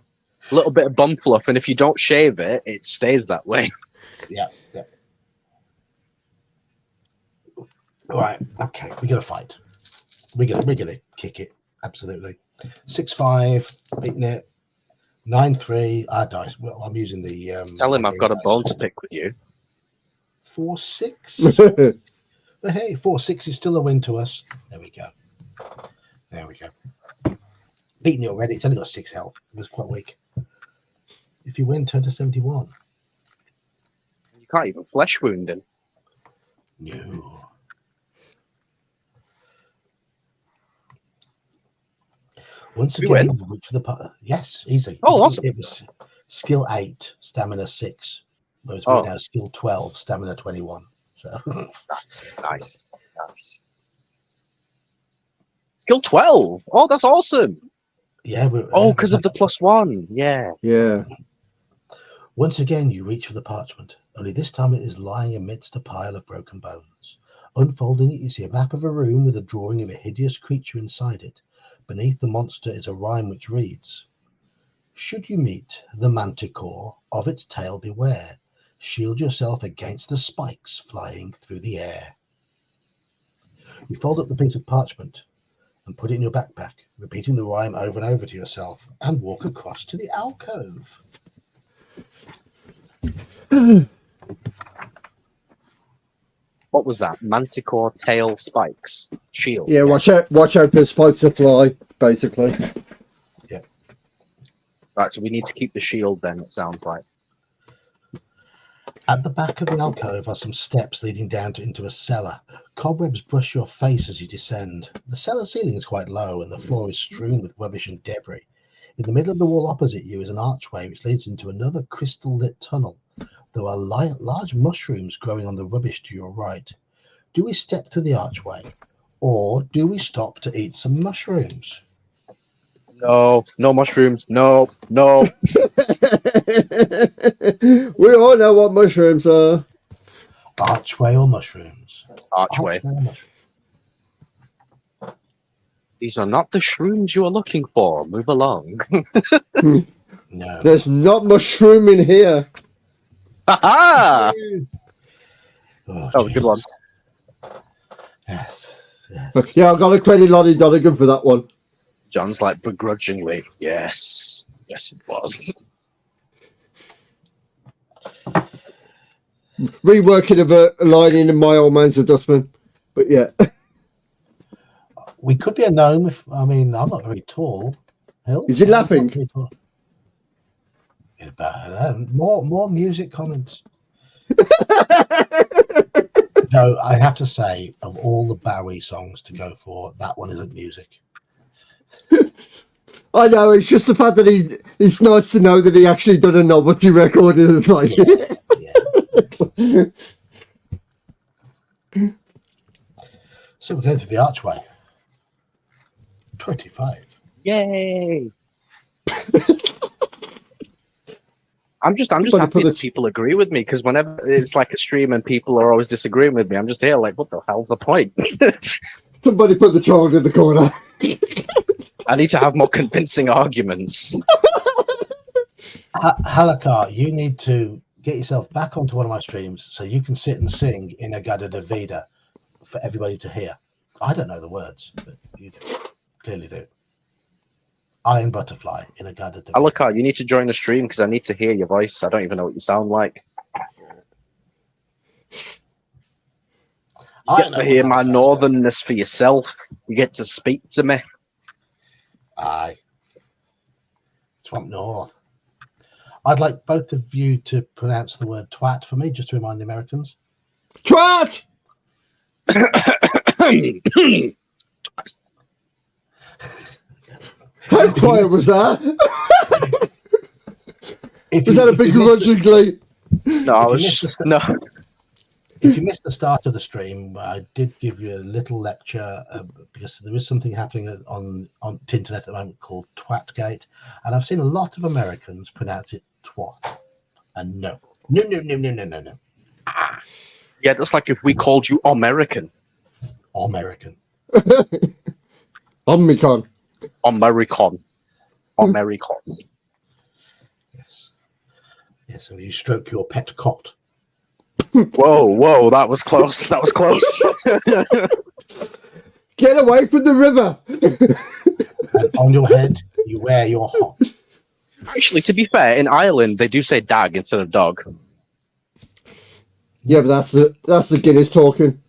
A little bit of bum fluff, and if you don't shave it, it stays that way. Yeah. All right. Okay. We're gonna fight. We're gonna kick it. Absolutely. 6-5, beating it. 9-3. Our dice. Well, I'm using the. Tell him my I've got a dice. bone to pick with you. 4-6. But hey, 4-6 is still a win to us. There we go. Beating it already. It's only got 6 health. It was quite weak. If you win, turn to 71. You can't even flesh wound him. No. Once We again, win? we reach for the putter. Yes, easy. Oh, awesome. It was skill 8, stamina 6. Whereas Oh. we're now skill 12, stamina 21. So That's nice. Skill 12. Oh, that's awesome. yeah. Because of the +1. Yeah. Yeah. Once again, you reach for the parchment. Only this time it is lying amidst a pile of broken bones. Unfolding it, you see a map of a room with a drawing of a hideous creature inside it. Beneath the monster is a rhyme which reads, "Should you meet the manticore, of its tail beware. Shield yourself against the spikes flying through the air." You fold up the piece of parchment and put it in your backpack, repeating the rhyme over and over to yourself, and walk across to the alcove. What was that? Manticore tail spikes. Shield. Yeah, watch out for spikes of fly, basically. Right, so we need to keep the shield then, it sounds like. At the back of the alcove are some steps leading down into a cellar. Cobwebs brush your face as you descend. The cellar ceiling is quite low and the floor is strewn with rubbish and debris. In the middle of the wall opposite you is an archway which leads into another crystal-lit tunnel. There are large mushrooms growing on the rubbish to your right. Do we step through the archway, or do we stop to eat some mushrooms? No mushrooms. No. We all know what mushrooms are. Archway or mushrooms? Archway. Or mushrooms? These are not the shrooms you are looking for. Move along. No. There's not mushroom in here. Ha Oh, good one. Yes. Yeah, I got a credit Lonnie Donegan for that one. John's like begrudgingly. Yes, it was. Reworking of a line in My Old Man's a Dustman. But yeah. We could be a gnome if, I'm not very tall. Hill? Is he laughing? More music comments. No, I have to say, of all the Bowie songs to go for, that one isn't music. I know, it's just the fact that it's nice to know that he actually done a novelty record. Like, Yeah. So we're going through the archway. 25. Yay! I'm just happy that people agree with me, because whenever it's like a stream and people are always disagreeing with me, I'm just here like, what the hell's the point? somebody put the child in the corner. I need to have more convincing arguments. Halakar, you need to get yourself back onto one of my streams so you can sit and sing in a Gada de Vida for everybody to hear. I don't know the words, but you do. Clearly do. Iron Butterfly in a Gada de Vida. Alakar, you need to join the stream because I need to hear your voice. I don't even know what you sound like. You get to hear my northernness for yourself. You get to speak to me. Aye. It's from north. I'd like both of you to pronounce the word twat for me, just to remind the Americans. Twat! How quiet was that? Was that a big grudgingly? No, I was just... No. If you missed the start of the stream, I did give you a little lecture because there is something happening on the internet at the moment called Twatgate, and I've seen a lot of Americans pronounce it twat. And no. Yeah, that's like if we called you American. American. Omicron. Americon. Americon. Yes. Yes, so you stroke your pet cot. Whoa, that was close. That was close. Get away from the river. And on your head, you wear your hot. Actually, to be fair, in Ireland, they do say dag instead of dog. Yeah, but that's the Guinness talking.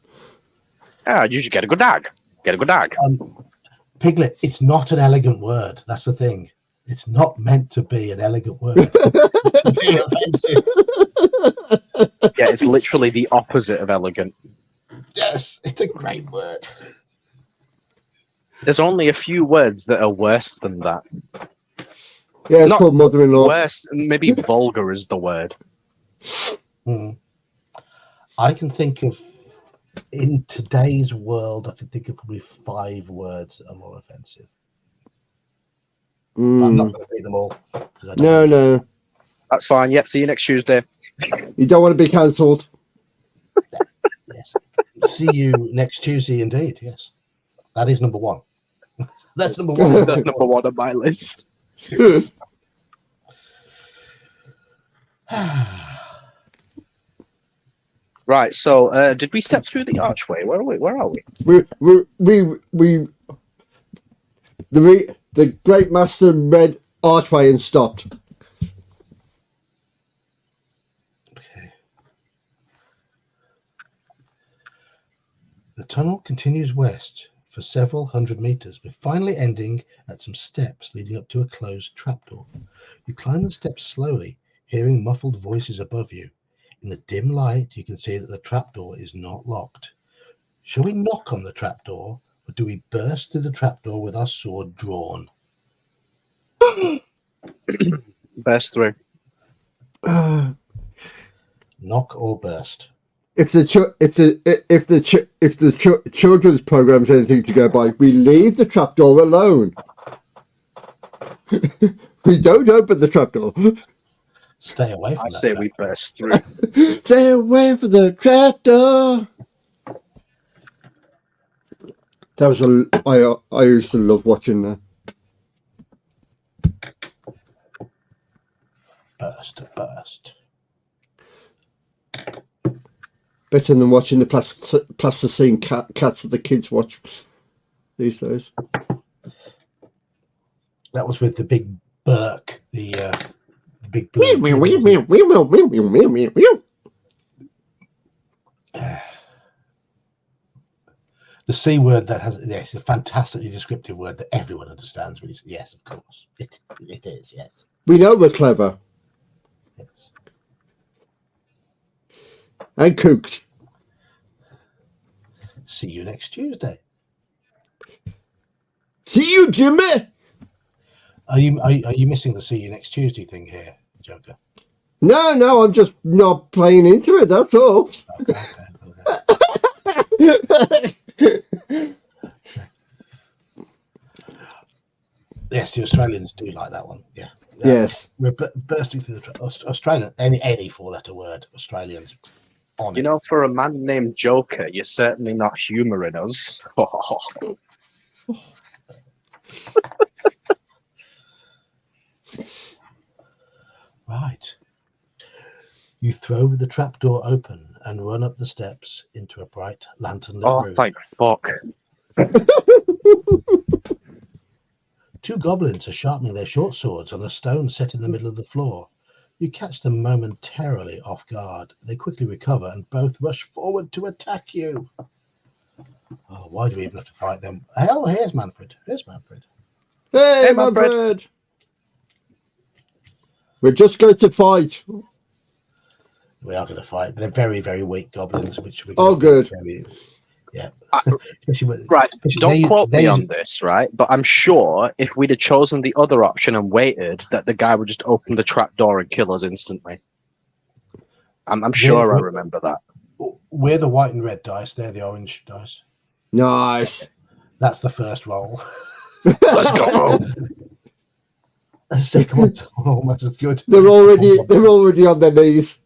Yeah, you should get a good dag. Get a good dag. Piglet, it's not an elegant word. That's the thing. It's not meant to be an elegant word. It's to be offensive. Yeah, it's literally the opposite of elegant. Yes, it's a great word. There's only a few words that are worse than that. Yeah, it's Not called mother-in-law. Worse, maybe vulgar is the word. I can think of, in today's world, I can think of probably 5 words that are more offensive. But I'm not going to read them all. No. That's fine. Yep, see you next Tuesday. You don't want to be cancelled. Yes. See you next Tuesday, indeed. Yes. That is number 1. That's number 1. That's number 1 on my list. Right, so did we step through the archway? Where are we? The Great Master read archway and stopped. Okay. The tunnel continues west for several hundred meters, but finally ending at some steps leading up to a closed trapdoor. You climb the steps slowly, hearing muffled voices above you. In the dim light, you can see that the trapdoor is not locked. Shall we knock on the trapdoor, or do we burst through the trapdoor with our sword drawn? Burst through. Knock or burst? If the children's program's anything to go by, we leave the trapdoor alone. We don't open the trapdoor. Stay away from I that say trapdoor. we burst through. Stay away from the trapdoor. That was I used to love watching that. Burst. Better than watching the plasticine cats that the kids watch these days. That was with the big Burke, the big The C word that has, yes, a fantastically descriptive word that everyone understands. When yes, of course, it is. Yes, We know we're clever yes. and kooks. See you next Tuesday. See you, Jimmy. Are you missing the see you next Tuesday thing here, Joker? No, I'm just not playing into it. That's all. Okay. Yes, the Australians do like that one. Yeah. Yes. We're bursting through the Australian any 4-letter word. Australians. On You it. know, for a man named Joker, you're certainly not humouring us. Right. You throw the trapdoor open and run up the steps into a bright lantern-lit room. Thank fuck. 2 goblins are sharpening their short swords on a stone set in the middle of the floor. You catch them momentarily off guard. They quickly recover and both rush forward to attack you. Oh, why do we even have to fight them? Hell, here's Manfred. Hey, Manfred. Manfred. We're just going to fight. We are going to fight, but they're very, very weak goblins, which we good. Yeah. Right, don't quote me on this, right? But I'm sure if we'd have chosen the other option and waited, that the guy would just open the trap door and kill us instantly. I'm sure I remember that. We're the white and red dice. They're the orange dice. Nice. That's the first roll. Let's go. The second one's almost as good. They're already on their knees.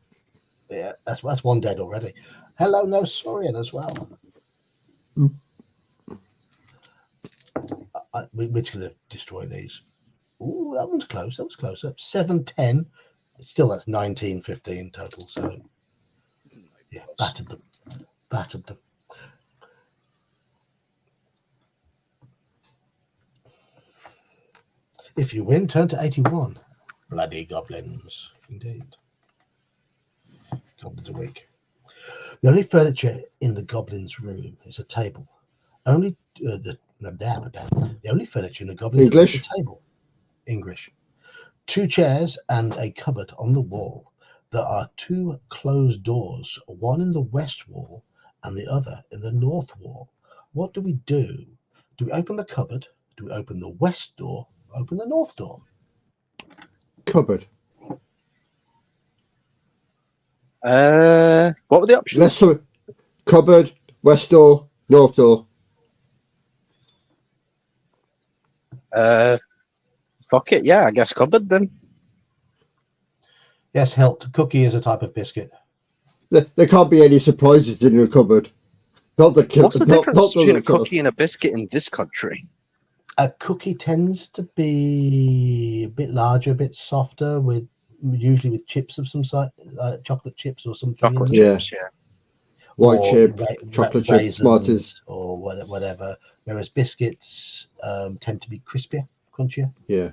Yeah, that's 1 dead already. Hello, no Saurian as well. We're just going to destroy these. Ooh, that one's close. That was closer. 7, 10. Still, that's 19, 15 total. So, yeah, battered them. Battered them. If you win, turn to 81. Bloody goblins. Indeed. Goblins are weak. The only furniture in the goblins' room is a table. Only the only furniture in the goblins' room is a table. English. 2 chairs and a cupboard on the wall. There are 2 closed doors, one in the west wall and the other in the north wall. What do we do? Do we open the cupboard? Do we open the west door? Open the north door? Cupboard. What were the options? Let's cupboard, west door, north door. Fuck it, yeah, I guess cupboard then. Yes, helped. Cookie is a type of biscuit. There can't be any surprises in your cupboard. What's the difference between a cookie and a biscuit in this country? A cookie tends to be a bit larger, a bit softer, with usually with chips of some sort, chocolate chips or something. Chocolate chips, yeah. White chip, chocolate chip, Smarties, or whatever. Whereas biscuits tend to be crispier, crunchier. Yeah.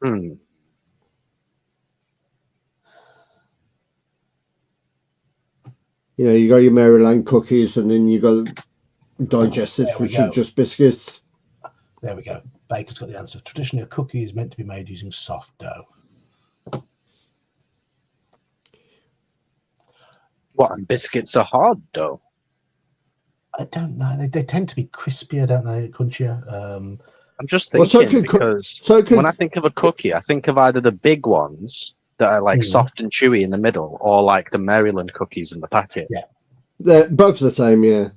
Hmm. You know, you got your Maryland cookies, and then you got digestives, which are just biscuits. There we go. Baker's got the answer. Traditionally, a cookie is meant to be made using soft dough. What, and biscuits are hard dough? I don't know. They tend to be crispier, don't they? Crunchier. I'm just thinking because when I think of a cookie, I think of either the big ones that are like soft and chewy in the middle, or like the Maryland cookies in the packet. Yeah, they're both the same. Yeah,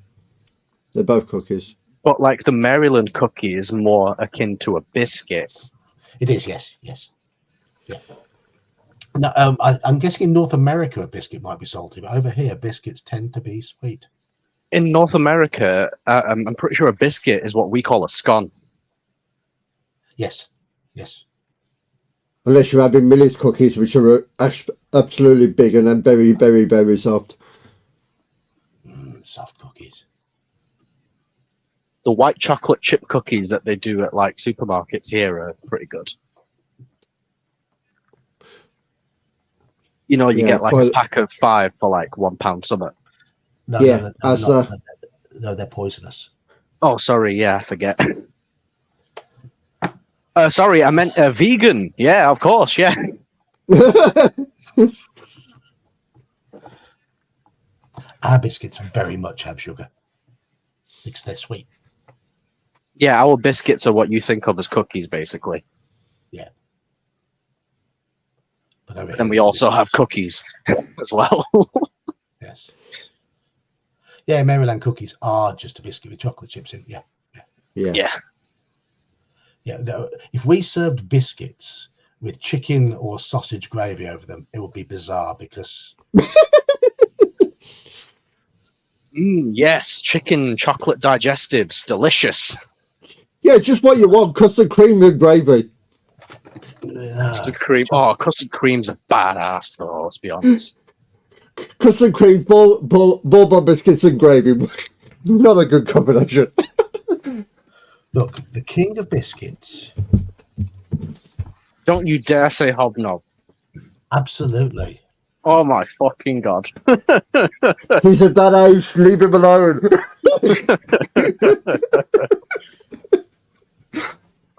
they're both cookies. But like the Maryland cookie is more akin to a biscuit. It is. Yes. Yeah. No, I'm guessing in North America a biscuit might be salty, but over here biscuits tend to be sweet. In North America, I'm pretty sure a biscuit is what we call a scone. Yes. Unless you're having millet cookies, which are absolutely big and then very, very, very soft. Soft cookies. The white chocolate chip cookies that they do at like supermarkets here are pretty good. You know, you get like a pack of 5 for like £1 something. No, they're poisonous. Oh, sorry. Yeah, I forget. Sorry, I meant vegan. Yeah, of course. Yeah. Our biscuits very much have sugar because they're sweet. Yeah, our biscuits are what you think of as cookies, basically. Yeah. But then we also have cookies as well. Yes. Yeah, Maryland cookies are just a biscuit with chocolate chips in. Yeah. No, if we served biscuits with chicken or sausage gravy over them, it would be bizarre because. Yes, chicken chocolate digestives, delicious. Yeah, just what you want: custard cream with gravy. Custard cream. Oh, custard cream's a badass, though. Let's be honest. Custard cream, bourbon biscuits, and gravy. Not a good combination. Look, the king of biscuits. Don't you dare say hobnob. Absolutely. Oh my fucking god. He's at that age, leave him alone.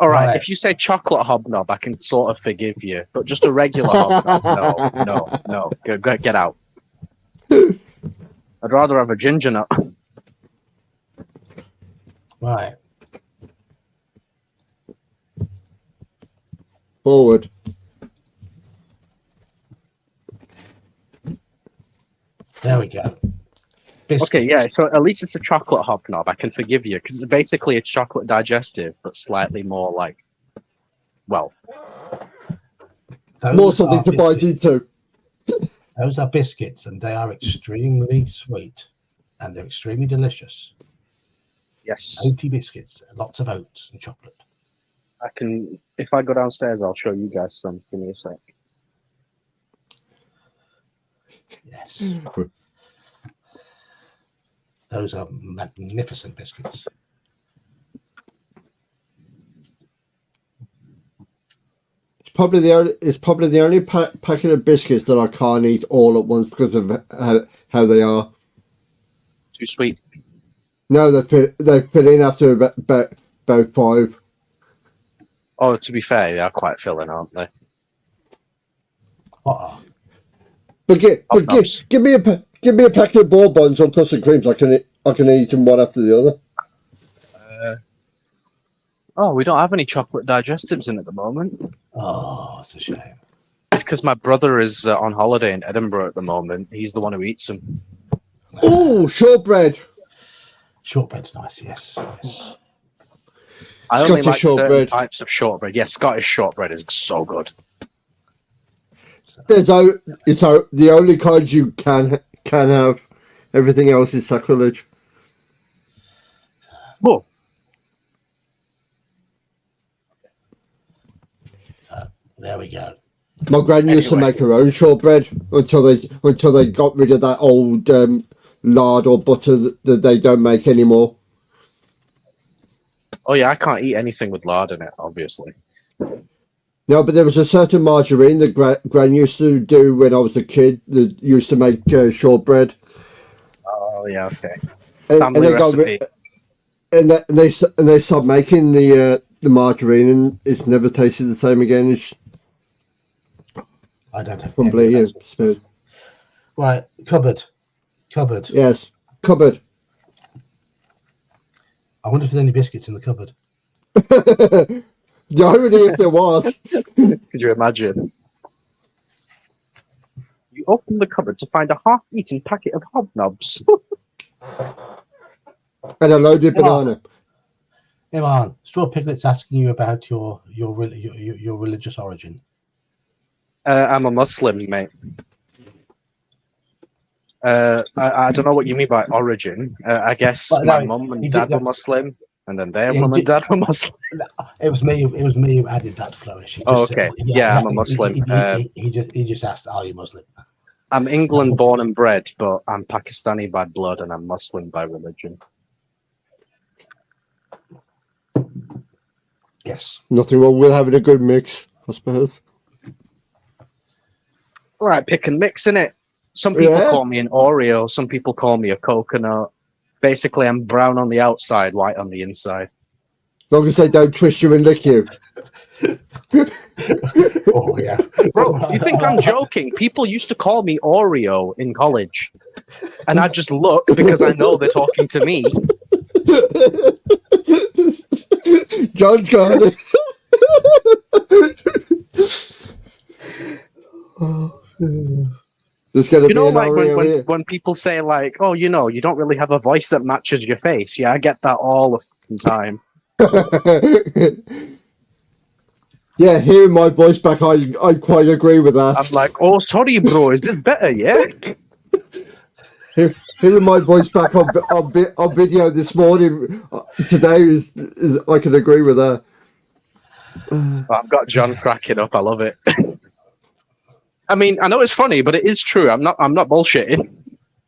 All right, if you say chocolate hobnob, I can sort of forgive you. But just a regular hobnob, no. Get out. I'd rather have a ginger nut. Right. Forward. There we go. Biscuits. Okay, yeah, so at least it's a chocolate hobnob. I can forgive you, because it's basically a chocolate digestive, but slightly more like, well... More something to bite into. Those are biscuits, and they are extremely sweet, and they're extremely delicious. Yes. Oaty biscuits, lots of oats and chocolate. I can. If I go downstairs, I'll show you guys some. Give me a sec. Yes. Those are magnificent biscuits. It's probably the only packet of biscuits that I can't eat all at once because of how they are. Too sweet. No, they fit in after about 5. Oh, to be fair, they are quite filling, aren't they? Uh-oh. But give me a packet of bourbons or custard creams. I can eat them one after the other. Oh, we don't have any chocolate digestives in at the moment. Oh, it's a shame. It's because my brother is on holiday in Edinburgh at the moment. He's the one who eats them. Oh, shortbread. Shortbread's nice, yes. I only Scottish like certain shortbread. types of shortbread. Yes, Scottish shortbread is so good. It's the only kind you can have. Everything else is sacrilege. Oh, There we go. My gran used to Anyway. make her own shortbread until they got rid of that old lard or butter that they don't make anymore. oh yeah, I can't eat anything with lard in it, obviously. No, but there was a certain margarine that gran used to do when I was a kid that used to make shortbread. Oh yeah, okay. And Family they got recipe. and they stopped making the margarine, and it's never tasted the same again. It's I don't have completely any. smooth. Right, cupboard. Yes, cupboard. I wonder if there's any biscuits in the cupboard. The irony if there was. Could you imagine? You open the cupboard to find a half-eaten packet of hobnobs. And a loaded Come on. banana. Iman, Straw Piglet's asking you about your religious origin. I'm a Muslim, mate. I don't know what you mean by origin. I guess But my no, mum and he dad did were that. Muslim, and then their Yeah, mum he and dad were Muslim. It was me who added that flourish. He Oh, just okay. said, Yeah, I'm a Muslim. He just asked, "Are you Muslim?" I'm England born and bred, but I'm Pakistani by blood and I'm Muslim by religion. Yes. Nothing wrong with having a good mix, I suppose. All right, pick and mix, innit? Some people Yeah. call me an Oreo, some people call me a coconut. Basically, I'm brown on the outside, white on the inside. As long as they don't twist you and lick you. Oh yeah. Bro, you think I'm joking? People used to call me Oreo in college. And I just look because I know they're talking to me. John's got it. There's going to You be know, an like Oreo here. when people say, like, oh, you know, you don't really have a voice that matches your face. Yeah, I get that all the fucking time. Yeah, hearing my voice back, I quite agree with that. I'm like, oh, sorry, bro, is this better, yeah? Hearing my voice back on video this morning, today, is I can agree with that. I've got John cracking up. I love it. I mean, I know it's funny, but it is true. I'm not bullshitting.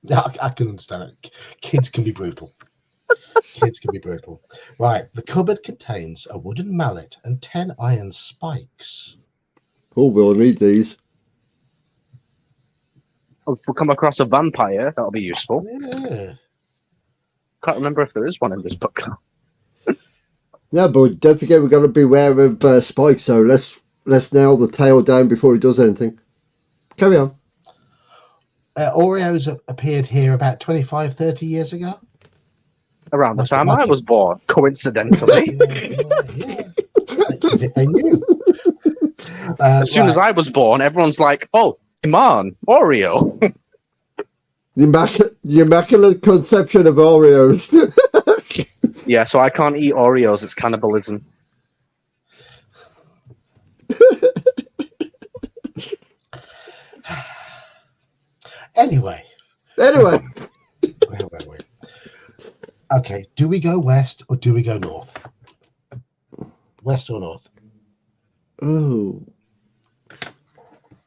Yeah, I can understand it. Kids can be brutal. Right, the cupboard contains a wooden mallet and 10 iron spikes. Oh, we'll need these. If we come across a vampire, that'll be useful. Yeah. Can't remember if there is one in this book. No, but don't forget we've got to beware of Spike, so let's nail the tail down before he does anything. Carry on. Oreos appeared here about 25, 30 years ago. Around the time I was born, coincidentally. Yeah. As if they knew. As soon as I was born, everyone's like, oh, Iman, Oreo. The immaculate conception of Oreos. Yeah, so I can't eat Oreos. It's cannibalism. Anyway. Anyway. Where were we? Okay, do we go west or do we go north? West or north? Oh.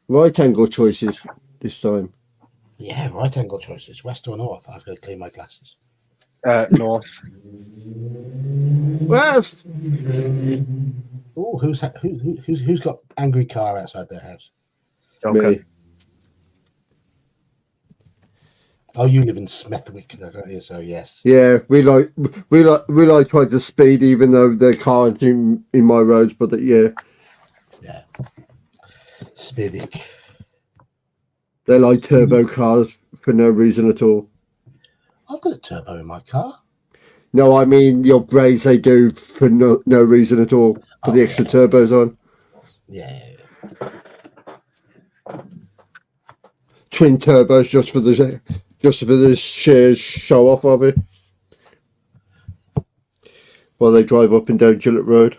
Right angle choices this time. Yeah, right angle choices. West or north? I've got to clean my glasses. North. West! Oh, who's got angry car outside their house? Joker. Me. Oh, you live in Smethwick, don't you? So yes. Yeah, we like trying to speed even though there can't in my roads, but yeah. Yeah. Smethwick. They're like turbo cars for no reason at all. I've got a turbo in my car. No, I mean the upgrades they do for no reason at all. Put the extra turbos on. Yeah. Twin turbos just for the sheer show off of it. While they drive up and down Gillett Road.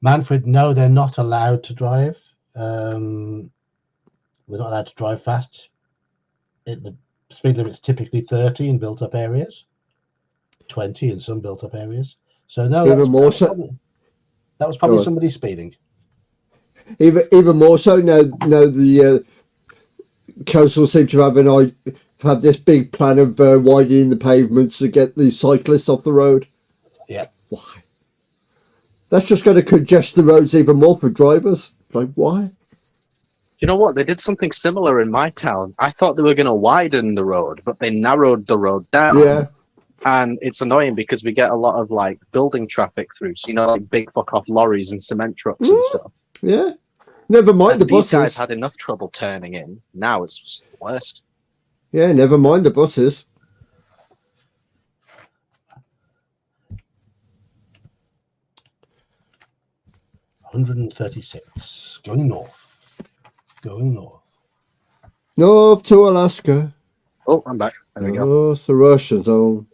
Manfred, no, they're not allowed to drive. They're not allowed to drive fast. The speed limit's typically 30 in built-up areas, 20 in some built-up areas. So no, that was probably somebody speeding. Even more so now the council seem to have this big plan of widening the pavements to get the cyclists off the road. Yeah. Why? That's just going to congest the roads even more for drivers. Like, why? You know what? They did something similar in my town. I thought they were going to widen the road, but they narrowed the road down. Yeah. And it's annoying because we get a lot of like building traffic through. So, like big fuck off lorries and cement trucks and stuff. Yeah. Never mind And the these buses. guys had enough trouble turning in. Now it's just the worst. Yeah, never mind the buses. $136. Going north. North to Alaska. Oh, I'm back. There we go. North the Russian zone.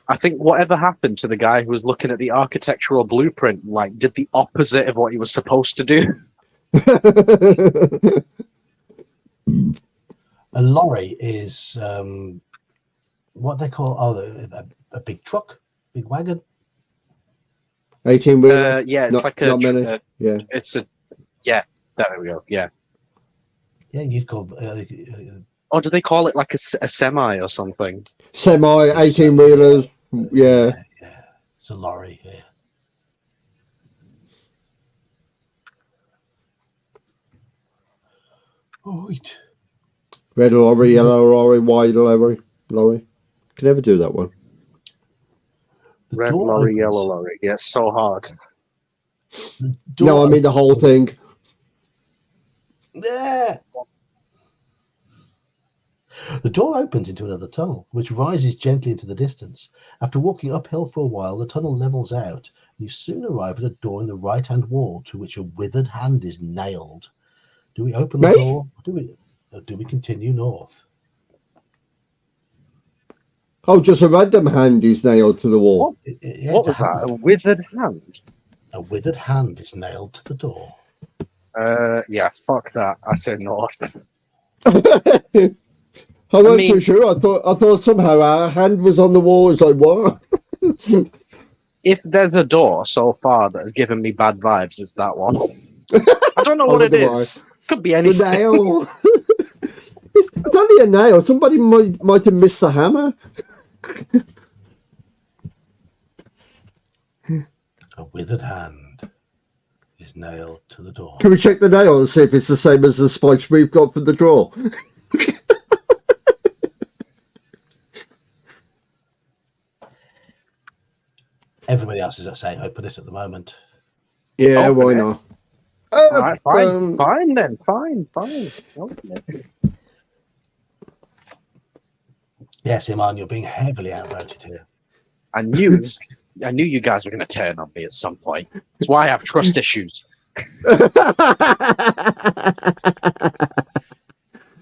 I think whatever happened to the guy who was looking at the architectural blueprint, like, did the opposite of what he was supposed to do. A lorry is what they call a big truck, big wagon. 18-wheeler. Yeah, it's not, like a. not many. Yeah. It's a. Yeah, there we go. Yeah. Yeah, you'd call. Or do they call it like a semi or something? Semi 18-wheelers. Yeah. Yeah. It's a lorry. Yeah. Oh, wait. Red lorry, yellow lorry, white lorry. Can never do that one. The Red door lorry, opens. yellow lorry. Yeah, it's so hard. No, I mean the whole thing. Yeah. The door opens into another tunnel, which rises gently into the distance. After walking uphill for a while, the tunnel levels out. You soon arrive at a door in the right-hand wall to which a withered hand is nailed. Do we open the door? Or do we continue north? Oh, just a random hand is nailed to the wall. What was that? A withered hand? A withered hand is nailed to the door. Yeah, fuck that. I said north. I wasn't too sure. I thought somehow our hand was on the wall. It's like, what? If there's a door so far that has given me bad vibes, it's that one. I don't know what it is. Could be The anything. nail. It's only a nail. Somebody might have missed the hammer. A withered hand is nailed to the door. Can we check the nail and see if it's the same as the spikes we've got for the draw? Everybody else is saying open it at the moment. Yeah, Open why it. not? All right, fine, fine then, fine. Okay. Yes, Iman, you're being heavily outvoted here. I knew you guys were going to turn on me at some point. That's why I have trust issues.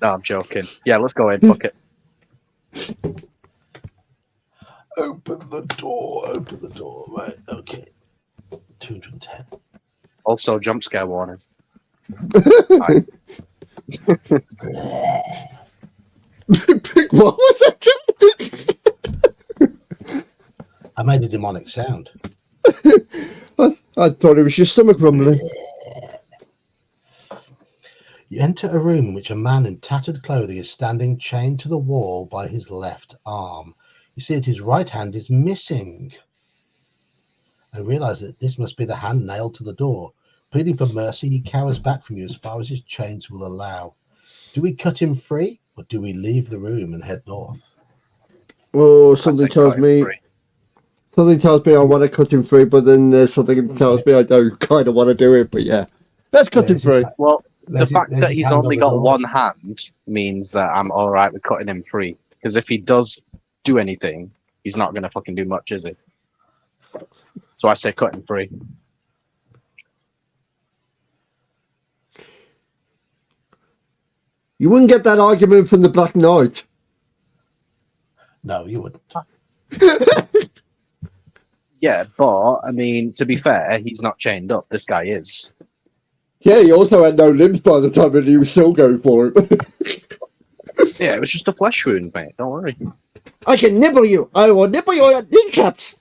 No, I'm joking. Yeah, let's go in. Fuck it. Open the door. Right, okay. 210. Also, jump scare warning. What was that? I made a demonic sound. I thought it was your stomach rumbling. You enter a room in which a man in tattered clothing is standing chained to the wall by his left arm. You see that his right hand is missing. And realize that this must be the hand nailed to the door. Pleading for mercy, he cowers back from you as far as his chains will allow. Do we cut him free, or do we leave the room and head north? Well, I something said tells cut him me. free. Something tells me I want to cut him free, but then there's something that tells me I don't kind of want to do it. But yeah, let's cut him free. Well, the fact There's that his he's hand on only the got door. one hand means that I'm all right with cutting him free. Because if he does do anything, he's not going to fucking do much, is he? So I say cut him free. You wouldn't get that argument from the Black Knight. No, you wouldn't. Yeah, but, I mean, to be fair, he's not chained up. This guy is. Yeah, he also had no limbs by the time, and he was still going for it. Yeah, it was just a flesh wound, mate. Don't worry. I can nibble you. I will nibble your kneecaps.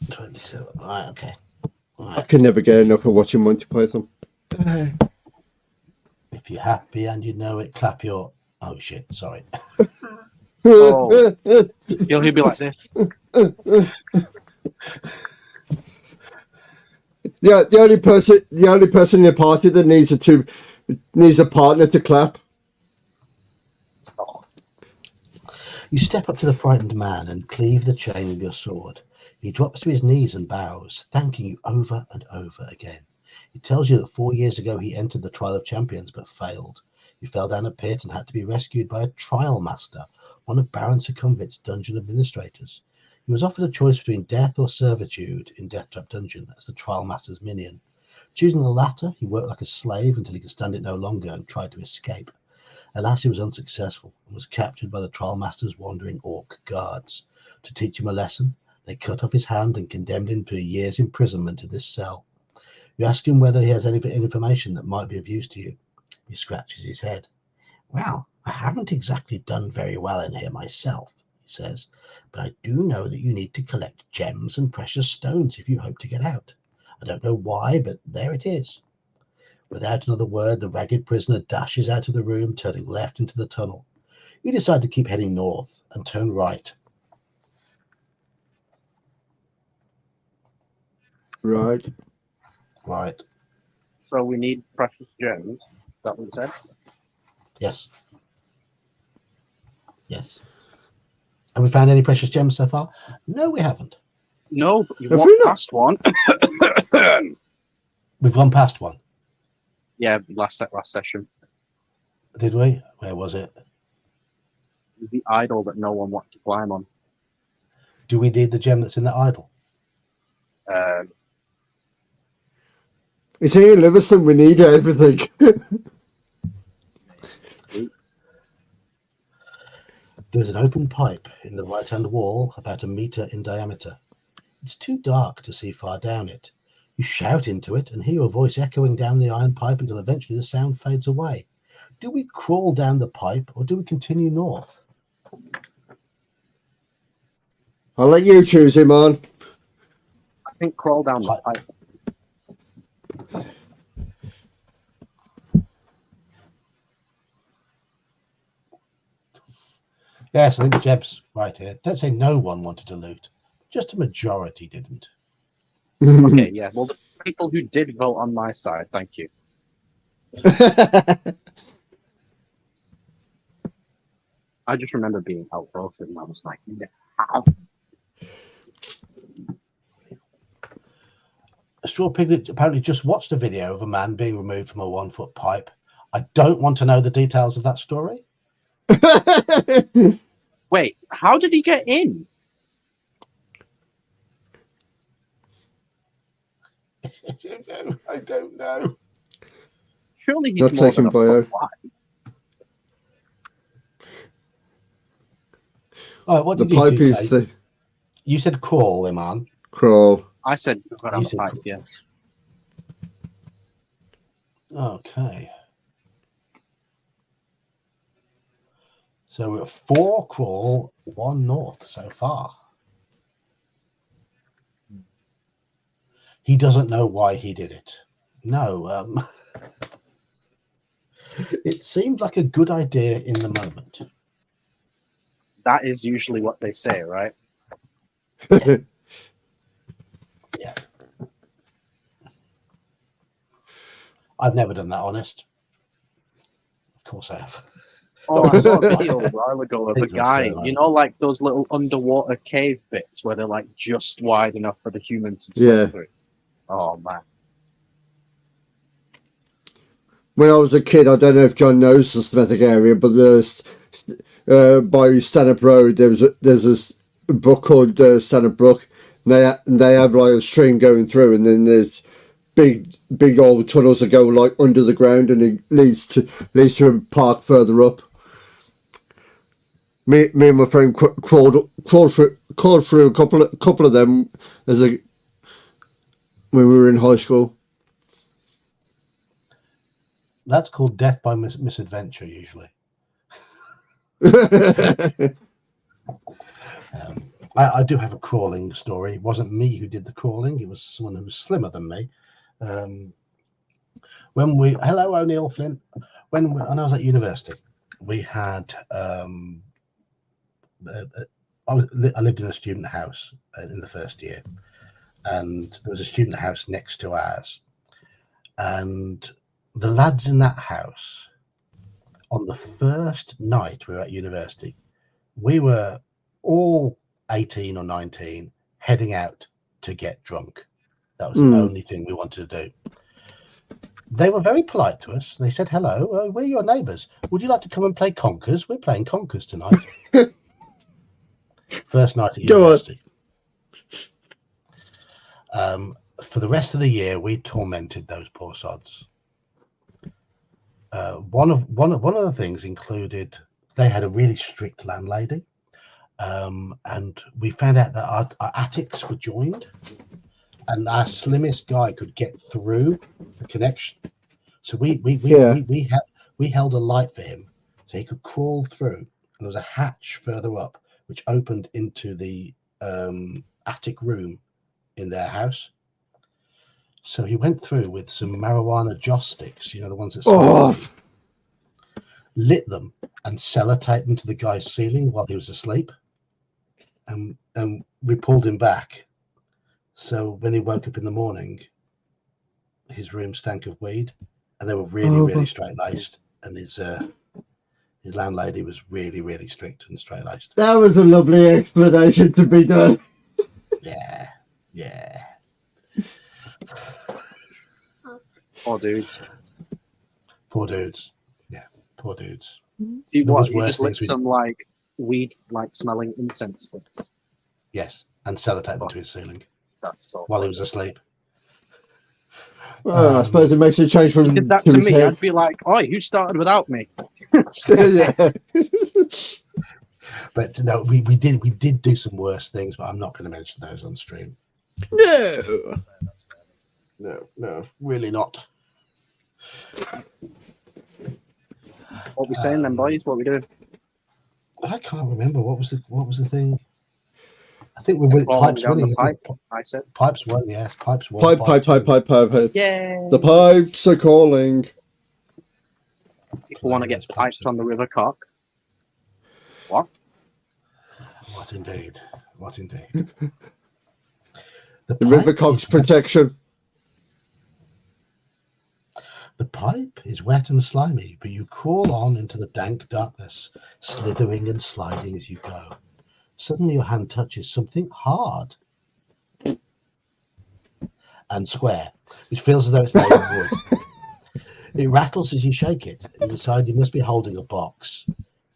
27. Right, okay. I can never get enough of watching Monty Python. If you're happy and you know it, clap your... Oh, shit, sorry. Oh. He'll be like this. Yeah, the only person in the party that needs a partner to clap. You step up to the frightened man and cleave the chain with your sword. He drops to his knees and bows, thanking you over and over again. He tells you that 4 years ago he entered the Trial of Champions but failed. He fell down a pit and had to be rescued by a trial master, one of Baron Succumbit's dungeon administrators. He was offered a choice between death or servitude in Deathtrap Dungeon as the trial master's minion. Choosing the latter, he worked like a slave until he could stand it no longer and tried to escape. Alas, he was unsuccessful and was captured by the trial master's wandering orc guards. To teach him a lesson, they cut off his hand and condemned him to a year's imprisonment in this cell. You ask him whether he has any information that might be of use to you. He scratches his head. Well, I haven't exactly done very well in here myself, he says, but I do know that you need to collect gems and precious stones if you hope to get out. I don't know why, but there it is. Without another word, the ragged prisoner dashes out of the room, turning left into the tunnel. You decide to keep heading north and turn right. Right. Right. So we need precious gems. Is that what you said? Yes. Yes. Have we found any precious gems so far? No, we haven't. No, but you Have we walked not? past one. We've gone past one. Yeah, last session. Did we? Where was it? It was the idol that no one wanted to climb on. Do we need the gem that's in the idol? It's here in Livingston. We need everything. There's an open pipe in the right-hand wall about 1 meter in diameter. It's too dark to see far down it. You shout into it and hear your voice echoing down the iron pipe until eventually the sound fades away. Do we crawl down the pipe or do we continue north? I'll let you choose him, man. I think crawl down the pipe. Yes, I think Jeb's right here. Don't say no one wanted to loot. Just a majority didn't. Okay, yeah. Well, the people who did vote on my side, thank you. I just remember being outvoted and I was like, how? A straw piglet apparently just watched a video of a man being removed from a 1-foot pipe. I don't want to know the details of that story. Wait, how did he get in? I don't know. Surely he's Not more taken than a by foot a- wide. Oh, what The did pipe you is say? the You said crawl, Iman. crawl. I said go down You the said- pipe, yeah. Okay. So we're at 4 crawl, 1 north so far. He doesn't know why he did it. No, it seemed like a good idea in the moment. That is usually what they say, right? Yeah. I've never done that, honest. Of course I have. Oh, I saw a video a while ago of a Things are guy, square, you man. know, like those little underwater cave bits where they're like just wide enough for the human to Yeah. slip through. Oh man. When I was a kid, I don't know if John knows the Smethwick area, but there's by Stanhope Road there's a brook called Stanhope Brook, and they have like a stream going through, and then there's big old tunnels that go like under the ground, and it leads to a park further up. Me and my friend crawled through a couple of them when we were in high school. That's called death by misadventure, usually. I do have a crawling story. It wasn't me who did the crawling. It was someone who was slimmer than me. Hello, O'Neill Flint. When I was at university, we had I lived in a student house in the first year, and there was a student house next to ours, and the lads in that house, on the first night we were at university, we were all 18 or 19 heading out to get drunk. That was the only thing we wanted to do. They were very polite to us. They said, hello, we're your neighbours. Would you like to come and play conkers? We're playing conkers tonight. First night at university. For the rest of the year, we tormented those poor sods. One of the things included they had a really strict landlady, and we found out that our attics were joined, and our slimmest guy could get through the connection. So we held a light for him, so he could crawl through. And there was a hatch further up which opened into the attic room in their house. So he went through with some marijuana joss sticks, you know, the ones that lit them and sellotaped them to the guy's ceiling while he was asleep. And we pulled him back. So when he woke up in the morning, his room stank of weed, and they were really straight-laced. And his landlady was really strict and straight-laced. That was a lovely explanation to be done. Yeah. Poor dude. Poor dudes. Yeah, poor dudes. You There was what? You worse just lit things we some like weed, like smelling incense sticks. Yes, and sellotape them to his ceiling That's so. while he was asleep. Well, I suppose it makes a change from If you did that to me, I'd be like, "Oi, who started without me?" Yeah. But no, we did do some worse things, but I'm not going to mention those on stream. No, really not. What we saying then, boys? What we doing? I can't remember what was the thing. I think we went Falling pipes down winning. the pipe. I said. Pipes won, yes. Pipes won. Pipe. Yeah. The pipes are calling. People want to get piped on the River Cock. What? What indeed? The River Cock's protection. The pipe is wet and slimy, but you crawl on into the dank darkness, slithering and sliding as you go. Suddenly your hand touches something hard and square, which feels as though it's made of wood. It rattles as you shake it. You decide you must be holding a box.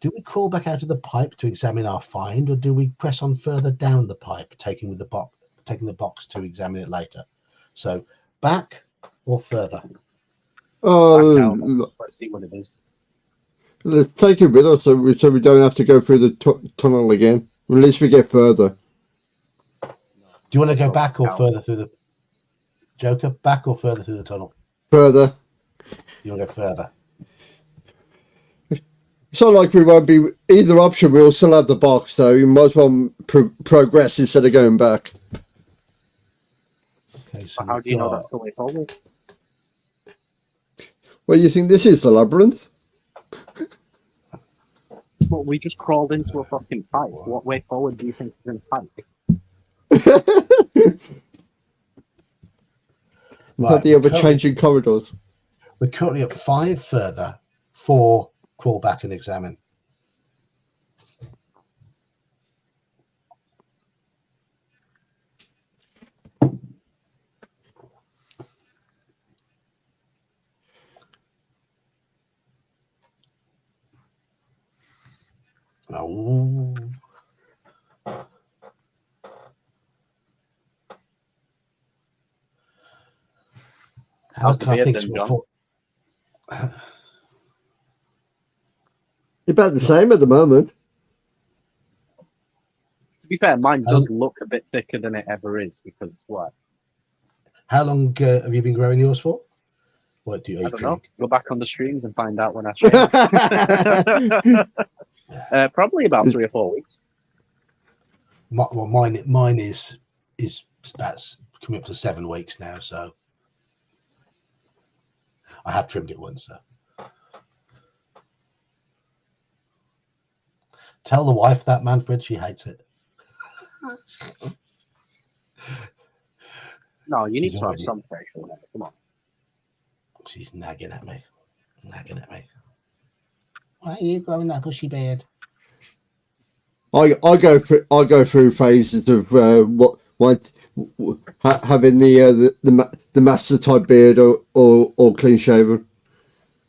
Do we crawl back out of the pipe to examine our find, or do we press on further down the pipe, taking the box to examine it later? So, back or further? Oh, Let's see what it is. let's take it with us so we don't have to go through the tunnel again. At least we get further. Do you want to go back or further through the Joker? Back or further through the tunnel? Further. You want to go further? It's not like we won't be either option. We'll still have the box, so you might as well progress instead of going back. Okay, so How do you know that's the way forward? Well, you think this is the labyrinth? Well, we just crawled into a fucking pipe. What way forward do you think is in pipe? Not the ever changing corridors. We're currently at 5 further, 4 crawl back and examine. Oh. How's the beard then, John? About the same at the moment. To be fair, mine does look a bit thicker than it ever is because it's wet. How long have you been growing yours for? What do you? I don't know. Go back on the streams and find out when I shave. Probably about 3 or 4 weeks. Well, mine is that's coming up to 7 weeks now, so I have trimmed it once. So tell the wife that, Manfred. She hates it. No, you need to have some facial hair. Come on. She's nagging at me. Why are you growing that bushy beard? I go through phases of having the master type beard or clean shaven.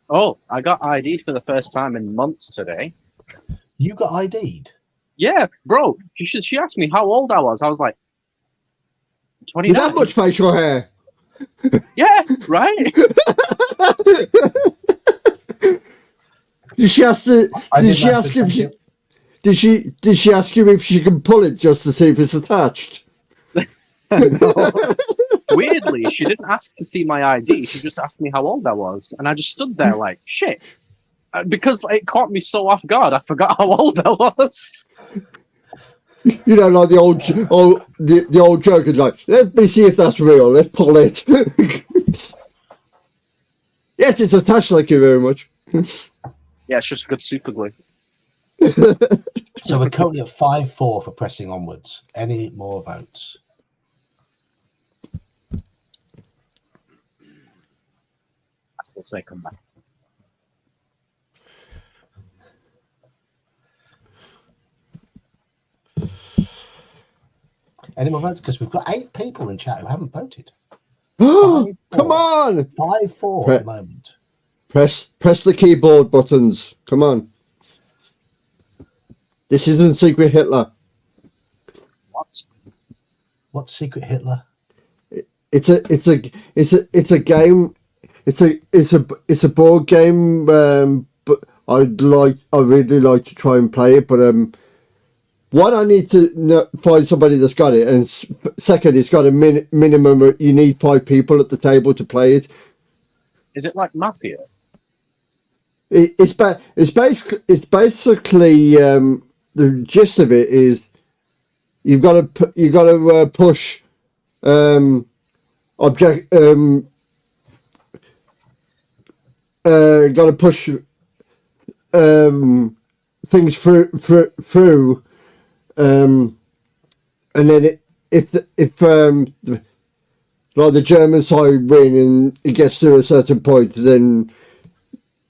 Oh, I got ID'd for the first time in months today. You got ID'd? Yeah, bro. She asked me how old I was. I was like, 29. With that much facial hair? Yeah, right. Did she ask you if she can pull it just to see if it's attached? No. Weirdly, she didn't ask to see my ID. She just asked me how old I was, and I just stood there like shit, because it caught me so off guard. I forgot how old I was. You know, like the old joke is like, let me see if that's real. Let's pull it. Yes, it's attached. Thank you very much. Yeah, it's just good super glue. So we're currently at 5-4 for pressing onwards. Any more votes? I still say come back. Any more votes? Because we've got 8 people in chat who haven't voted. Come on! 5-4 at the moment. Press the keyboard buttons. Come on. This isn't Secret Hitler. What? What's Secret Hitler? It's a game. It's a board game. But I really like to try and play it. But one, I need to find somebody that's got it, and second, it's got a minimum. You need 5 people at the table to play it. Is it like Mafia? It's basically the gist of it is you've got to push things through and then if like the German side win and it gets to a certain point, then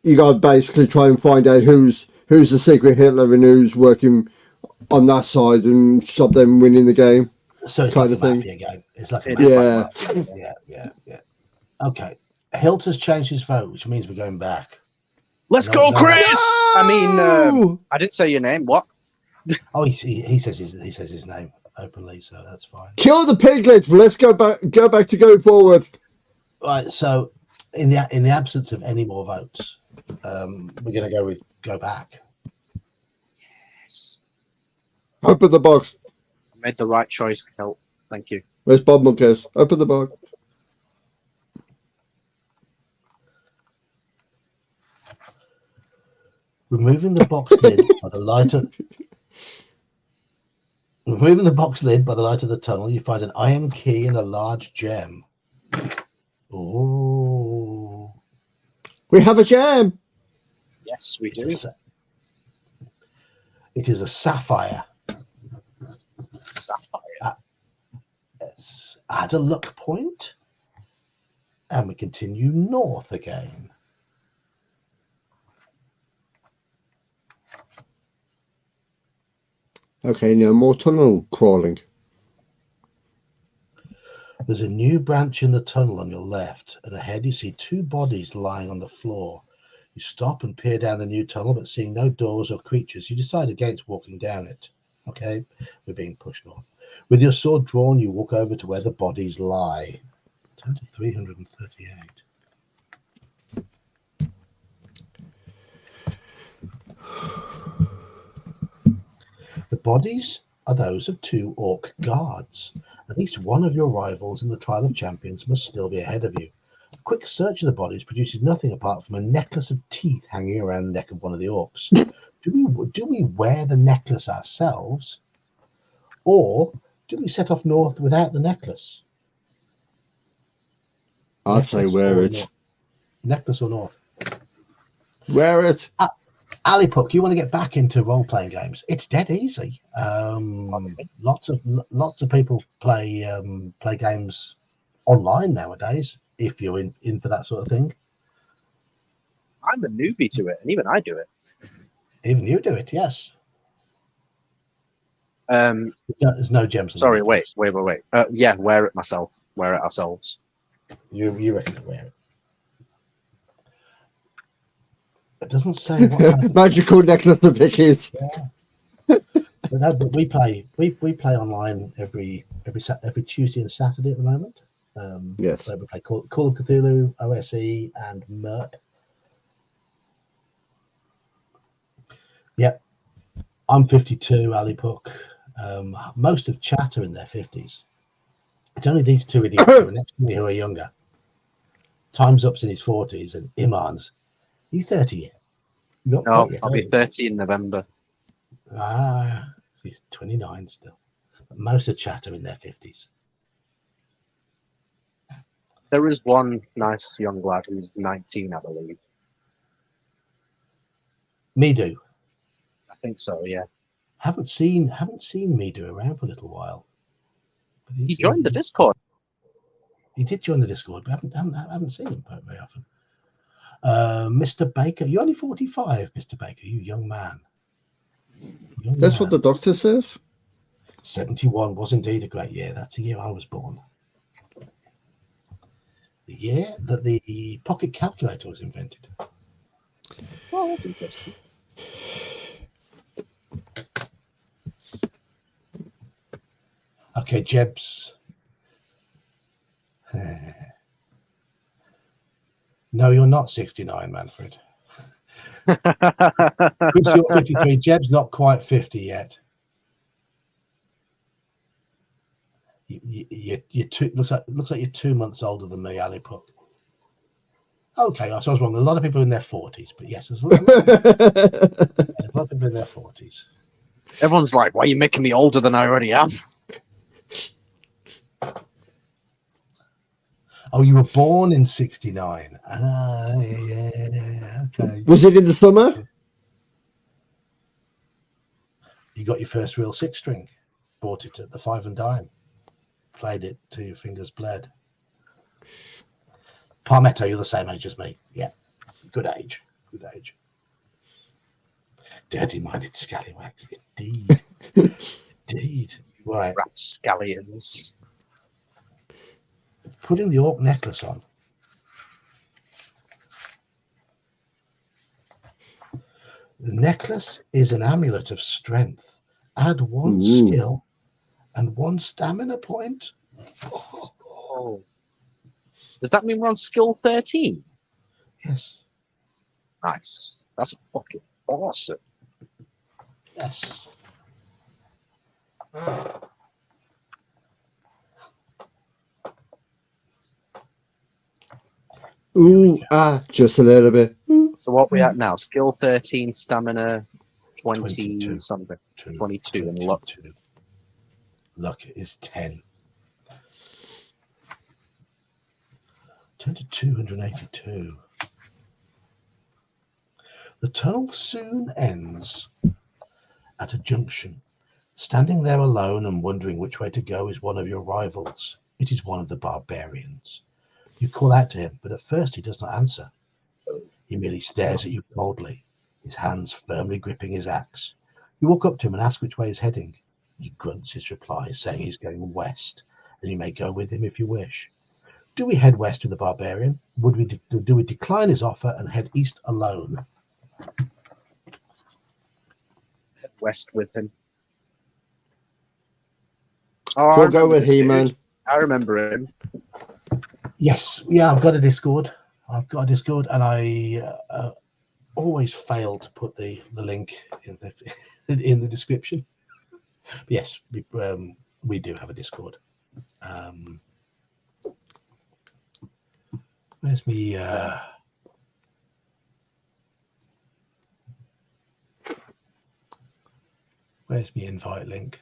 you got to basically try and find out who's the secret Hitler and who's working on that side and stop them winning the game. So it's kind like of a thing. mafia game. It's like a Yeah. Yeah. Okay. Hilt has changed his vote, which means we're going back. Let's go, Chris! I mean, I didn't say your name. What? Oh, he says his name openly, so that's fine. Kill the piglet. Let's go back to going forward. Right. So, in the absence of any more votes, we're going to go back. Yes. Open the box. I made the right choice, Hilt. Thank you. Where's Bob Monkeys? Open the box. Removing the box lid by the light of Removing the box lid by the light of the tunnel, you find an iron key and a large gem. Oh, We have a gem. Yes, we do. It is a sapphire. Sapphire. Yes. Add a luck point, and we continue north again. Okay, no more tunnel crawling. There's a new branch in the tunnel on your left, and ahead you see two bodies lying on the floor. You stop and peer down the new tunnel, but seeing no doors or creatures, you decide against walking down it. Okay, we're being pushed north. With your sword drawn, you walk over to where the bodies lie. Turn to 338. The bodies are those of two orc guards. At least one of your rivals in the Trial of Champions must still be ahead of you. A quick search of the bodies produces nothing apart from a necklace of teeth hanging around the neck of one of the orcs. Do we wear the necklace ourselves, or do we set off north without the necklace? I'd say wear it. Necklace or north? Wear it. Ali Puck, you want to get back into role-playing games? It's dead easy. Lots of people play games online nowadays. If you're in for that sort of thing, I'm a newbie to it, and even I do it. even you do it. Yes. There's no gems. Sorry, wait. Yeah, wear it myself. Wear it ourselves. You reckon to wear it? It doesn't say what kind of Magical necklace of pickies. No, but we play online every Tuesday and Saturday at the moment. Yes. So we play Call of Cthulhu, OSE, and Merc. Yep. I'm 52, Ali Puck. Most of chat are in their 50s. It's only these two idiots who are next to me who are younger. Time's Up's in his 40s, and Iman's, you 30 yet? No, I'll be 30 in November. Ah, he's 29 still. But most of chat are in their 50s. There is one nice young lad who's 19, I believe. Midu. I think so, yeah. Haven't seen Midu around for a little while. But He joined the Discord. He did join the Discord, but I haven't seen him very often. Mr. Baker, you're only 45, Mr. Baker, you young man. That's what the doctor says. 71 was indeed a great year. That's the year I was born. The year that the pocket calculator was invented. Oh, that's interesting. Okay, Jebs. No, you're not 69, Manfred. Chris, you're 53. Jeb's not quite 50 yet. You're two, looks like you're 2 months older than me, Ali Puck. Okay, so I was wrong. A lot of people in their 40s, but yes, there's a lot of people in their 40s. Everyone's like, why are you making me older than I already am? Oh, you were born in 69. Ah, yeah, okay. Was it in the summer? You got your first real six string. Bought it at the 5 and dime. Played it till your fingers bled. Palmetto, you're the same age as me. Yeah, good age. Good age. Dirty-minded scallywags. Indeed. Indeed. Right. Rapscallions. Putting the orc necklace on. The necklace is an amulet of strength. Add one skill and one stamina point. Oh. Does that mean we're on skill 13? Yes. Nice. That's fucking awesome. Yes. Ooh, just a little bit. So what we at now? Skill 13, stamina 20 22. something. 22 and luck. Luck is 10. Turn to 282. The tunnel soon ends at a junction. Standing there alone and wondering which way to go is one of your rivals. It is one of the barbarians. You call out to him, but at first he does not answer. He merely stares at you coldly, his hands firmly gripping his axe. You walk up to him and ask which way he's heading. He grunts his reply, saying he's going west, and you may go with him if you wish. Do we head west with the barbarian? Do we decline his offer and head east alone? Head west with him. Oh, We'll go with He-Man. I remember him. Yes, yeah, I've got a Discord. And I always fail to put the link in the description. But yes, we do have a Discord. Where's me? Where's me invite link?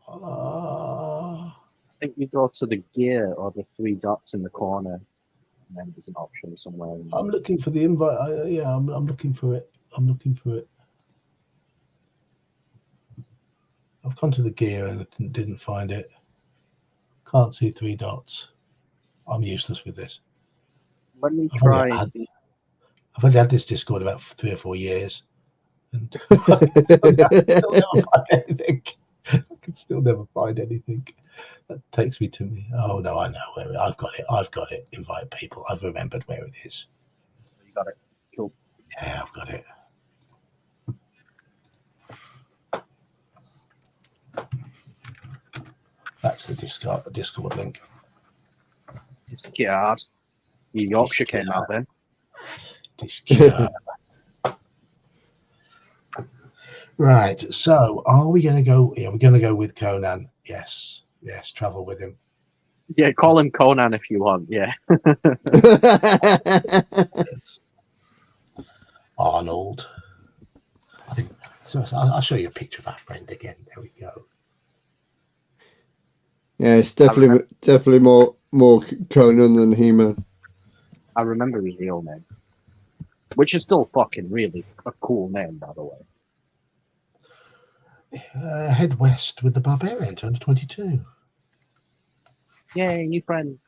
I think you go to the gear or the 3 dots in the corner, and then there's an option somewhere. I'm looking for the invite. I'm looking for it. I've gone to the gear and didn't find it. Can't see 3 dots. I'm useless with this. Let me try. I've only had this Discord about 3 or 4 years, and I can still never find anything. That takes me to me. Oh no, I know where I've got it. Invite people. I've remembered where it is. You got it. Cool. Yeah, I've got it. That's the Discord link. Discord. Your Yorkshire came out then. Discord. Right. So, are we going to go? Yeah, we're going to go with Conan. Yes. Travel with him. Yeah, call him Conan if you want. Yeah. Arnold. I think. So I'll show you a picture of our friend again. There we go. Yeah, it's definitely more Conan than He-Man. I remember his real name, which is still fucking really a cool name, by the way. Head west with the barbarian. Turn to 22. Yay, new friend.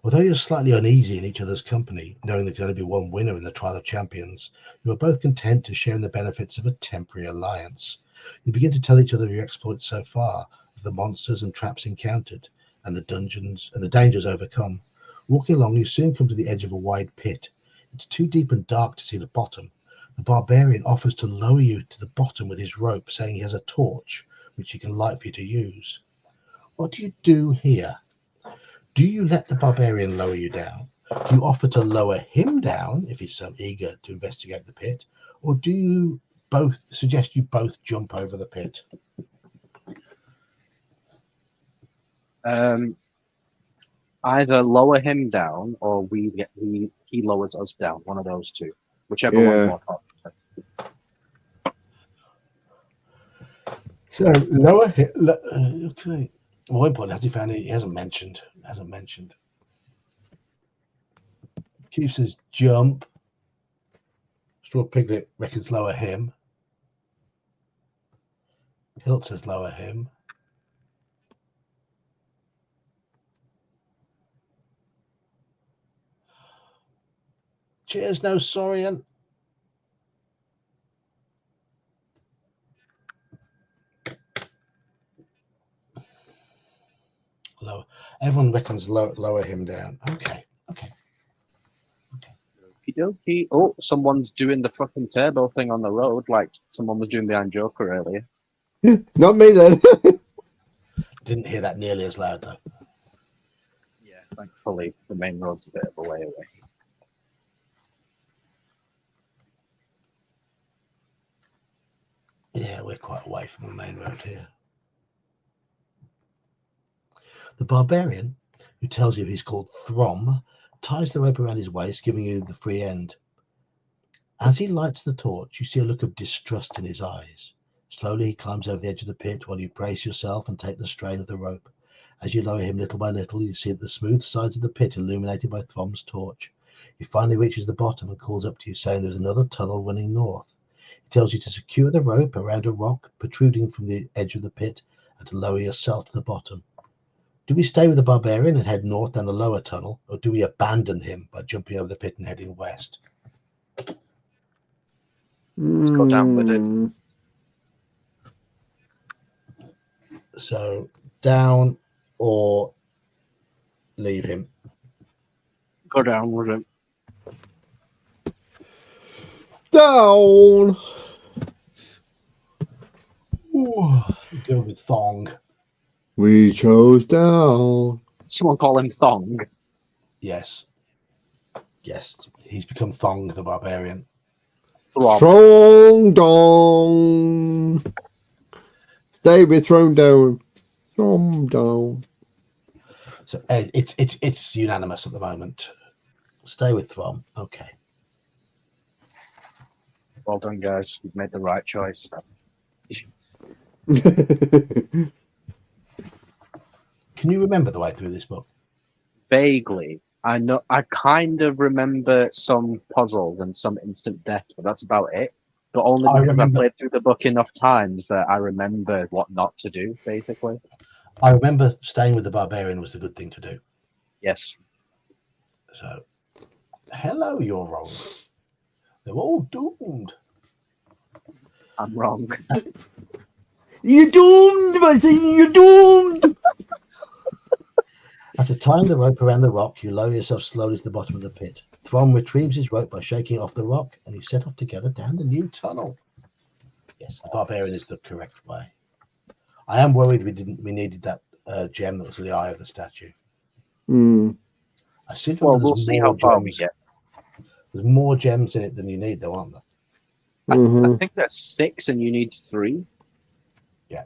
Although you're slightly uneasy in each other's company, knowing there's going to be one winner in the Trial of Champions, you are both content to share in the benefits of a temporary alliance. You begin to tell each other of your exploits so far, of the monsters and traps encountered, and the dungeons and the dangers overcome. Walking along, you soon come to the edge of a wide pit. It's too deep and dark to see the bottom. The barbarian offers to lower you to the bottom with his rope, saying he has a torch which he can light for you to use. What do you do here? Do you let the barbarian lower you down? Do you offer to lower him down if he's so eager to investigate the pit? Or do you suggest you both jump over the pit? Either lower him down or he lowers us down. One of those two. Whichever one's more popular. So lower him. Okay. More important, has he found it? He hasn't mentioned. Keith says jump. Straw Piglet reckons lower him. Hilt says lower him. Cheers, no Saurian. Lower. Everyone reckons lower him down. Okay. Oh, someone's doing the fucking turbo thing on the road, like someone was doing behind Joker earlier. Not me then. Didn't hear that nearly as loud though. Yeah, thankfully the main road's a bit of a way away. Yeah, we're quite away from the main road here. The barbarian, who tells you he's called Throm, ties the rope around his waist, giving you the free end. As he lights the torch, you see a look of distrust in his eyes. Slowly, he climbs over the edge of the pit while you brace yourself and take the strain of the rope. As you lower him little by little, you see the smooth sides of the pit illuminated by Throm's torch. He finally reaches the bottom and calls up to you, saying there's another tunnel running north. He tells you to secure the rope around a rock protruding from the edge of the pit and to lower yourself to the bottom. Do we stay with the barbarian and head north down the lower tunnel, or do we abandon him by jumping over the pit and heading west? Let's go down with it. So down or leave him? Go down with it. Down. Ooh, go with Thong. We chose down. Someone call him Thong. Yes. Yes, he's become Thong the barbarian. Throm. Thrown down. Stay with thrown down. Thrown down. So it's unanimous at the moment. Stay with Throm. Okay. Well done, guys. You've made the right choice. Can you remember the way through this book? Vaguely. I know. I kind of remember some puzzles and some instant death, but that's about it. But only because I played through the book enough times that I remember what not to do, basically. I remember staying with the barbarian was the good thing to do. Yes. So, hello, you're wrong. They're all doomed. I'm wrong. You're doomed, I say you're doomed. After tying the rope around the rock, you lower yourself slowly to the bottom of the pit. Throm retrieves his rope by shaking it off the rock, and you set off together down the new tunnel. Yes, the barbarian is the correct way. I am worried we needed that gem that was the eye of the statue. I seem to Well, we'll see how far we get. There's more gems in it than you need, though, aren't there? I think there's 6 and you need 3. Yeah.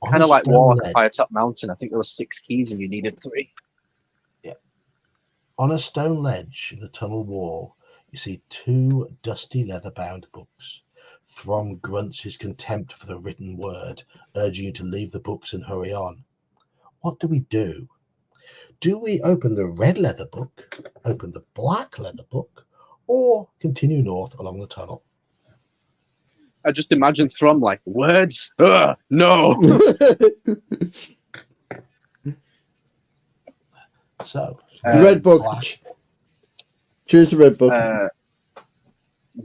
Kind of like Warlock Fire Top Mountain. I think there were 6 keys and you needed 3. Yeah. On a stone ledge in the tunnel wall, you see 2 dusty leather-bound books. Throm grunts his contempt for the written word, urging you to leave the books and hurry on. What do we do? Do we open the red leather book, open the black leather book, or continue north along the tunnel? I just imagine Throm like, words? Ugh, no! So, the red book. Black. Choose the red book.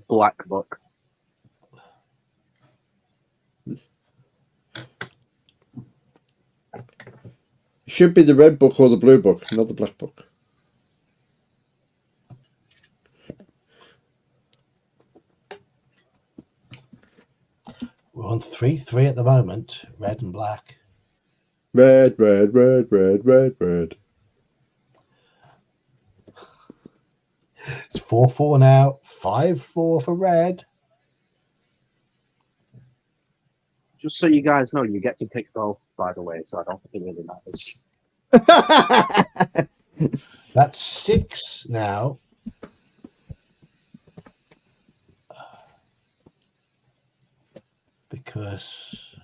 Black book. Should be the red book or the blue book, not the black book. We're on 3-3 at the moment, red and black. Red, red, red, red, red, red. It's 4-4 now, 5-4 for red. Just so you guys know, you get to pick both, by the way, so I don't think it really matters. That's 6 now. Because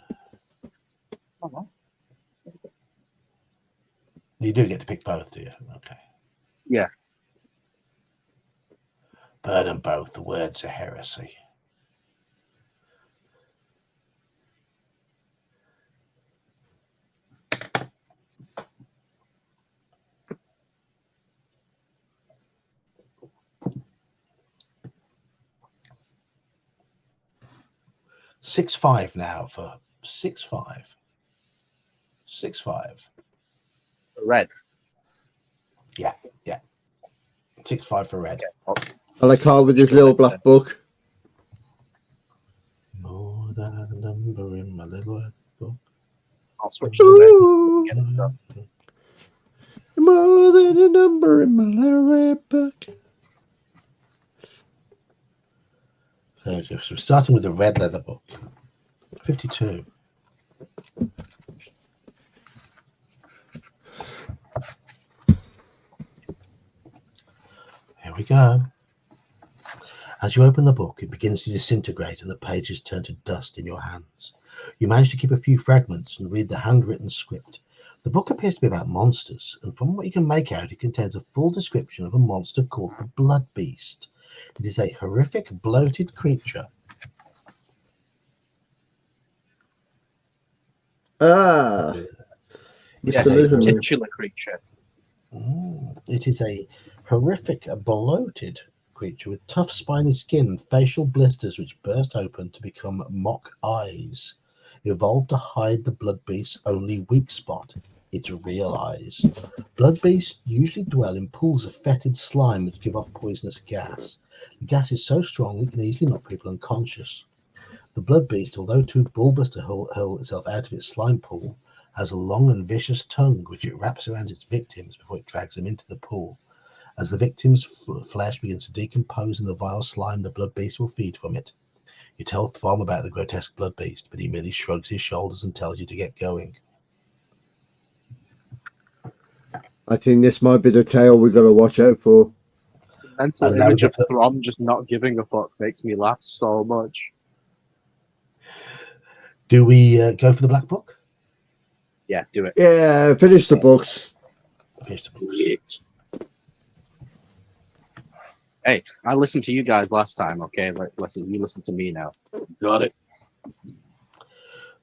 you do get to pick both, do you? Okay. Yeah. Burn them both. The words are heresy. $6-5 now for 6-5. 6-5. Red. Yeah. 6-5 for red. Okay. I like how with his little black book. More than a number in my little red book. I'll switch to red. Get it done. More than a number in my little red book. There we go. So we're starting with the red leather book. 52. we go. As you open the book, it begins to disintegrate and the pages turn to dust in your hands. You manage to keep a few fragments and read the handwritten script. The book appears to be about monsters, and from what you can make out, it contains a full description of a monster called the Blood Beast. It is a horrific, bloated creature. Ah, Yes, Mr. a Lizard. titular creature. It is a horrific, bloated creature with tough, spiny skin and facial blisters which burst open to become mock eyes. Evolved to hide the Blood Beast's only weak spot, its real eyes. Blood beasts usually dwell in pools of fetid slime which give off poisonous gas. The gas is so strong it can easily knock people unconscious. The Blood Beast, although too bulbous to hurl itself out of its slime pool, has a long and vicious tongue which it wraps around its victims before it drags them into the pool. As the victim's flesh begins to decompose in the vile slime, the Blood Beast will feed from it. You tell Throm about the grotesque Blood Beast, but he merely shrugs his shoulders and tells you to get going. I think this might be the tale we got to watch out for. Mental And now image we of get Throm just not giving a fuck makes me laugh so much. Do we go for the Black Book? Yeah, do it. Yeah, finish the books. Finish the books. Hey, I listened to you guys last time, okay? Listen, you listen to me now. Got it.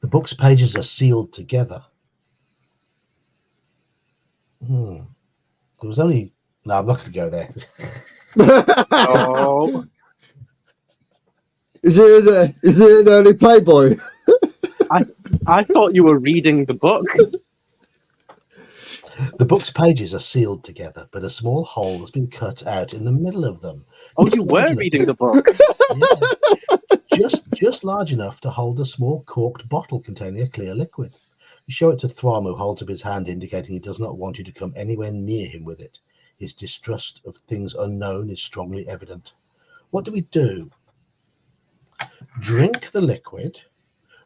The book's pages are sealed together. There was only... No, I'm not going to go there. Oh, Is it an early Playboy? I thought you were reading the book. The book's pages are sealed together, but a small hole has been cut out in the middle of them. Oh, you were reading the book. Yeah. Just large enough to hold a small corked bottle containing a clear liquid. You show it to Throm, who holds up his hand, indicating he does not want you to come anywhere near him with it. His distrust of things unknown is strongly evident. What do we do? Drink the liquid,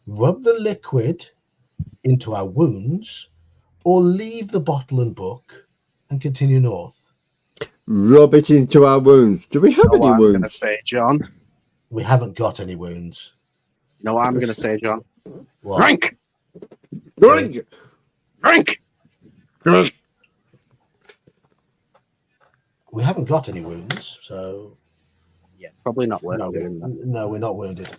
rub the liquid into our wounds, or leave the bottle and book and continue north? Rub it into our wounds. Do we have You know any what I'm wounds? gonna say, John? We haven't got any wounds. You know what I'm gonna say, John? What? Drink! Drink! Drink! Drink! We haven't got any wounds, so Yeah, probably not worth no, doing that. no, we're not wounded.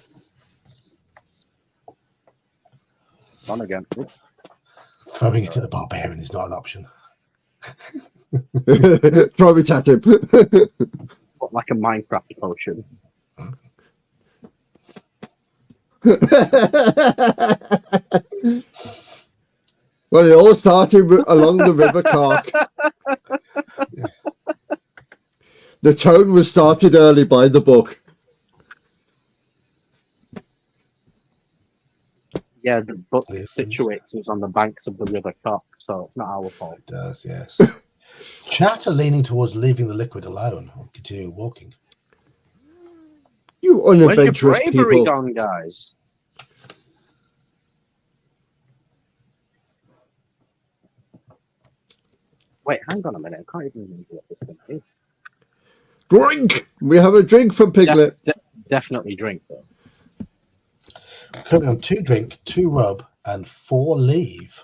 On again. Throwing it to the barbarian is not an option. Throw it at him. What, like a Minecraft potion. Well, it all started along the River Cork. The tone was started early by the book. Yeah, the book Yes, situates us on the banks of the River Cock, so it's not our fault. It does, yes. Chat are leaning towards leaving the liquid alone or continuing walking. You Where's your unadventurous bravery people. gone, guys? Wait, hang on a minute. I can't even remember what this thing is. Drink! We have a drink from Piglet. Definitely drink, though. Currently on 2 drink, 2 rub, and 4 leave.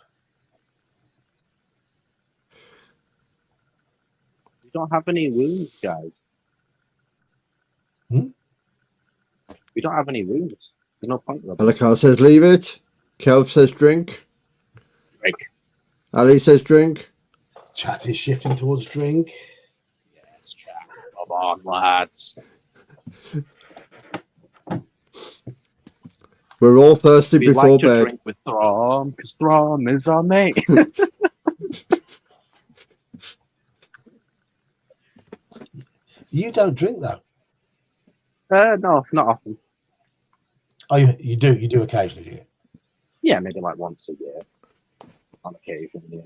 We don't have any wounds, guys. Hmm? We don't have any wounds. There's no point rubbing. Alakar says leave it. Kelv says drink. Drink. Ali says drink. Chat is shifting towards drink. Yes, chat. Come on, lads. We're all thirsty We before like to bed. drink with Throm, because Throm is our mate. You don't drink though. No, not often. Oh, you do occasionally, do you? Yeah, maybe like once a year. On occasion, yeah.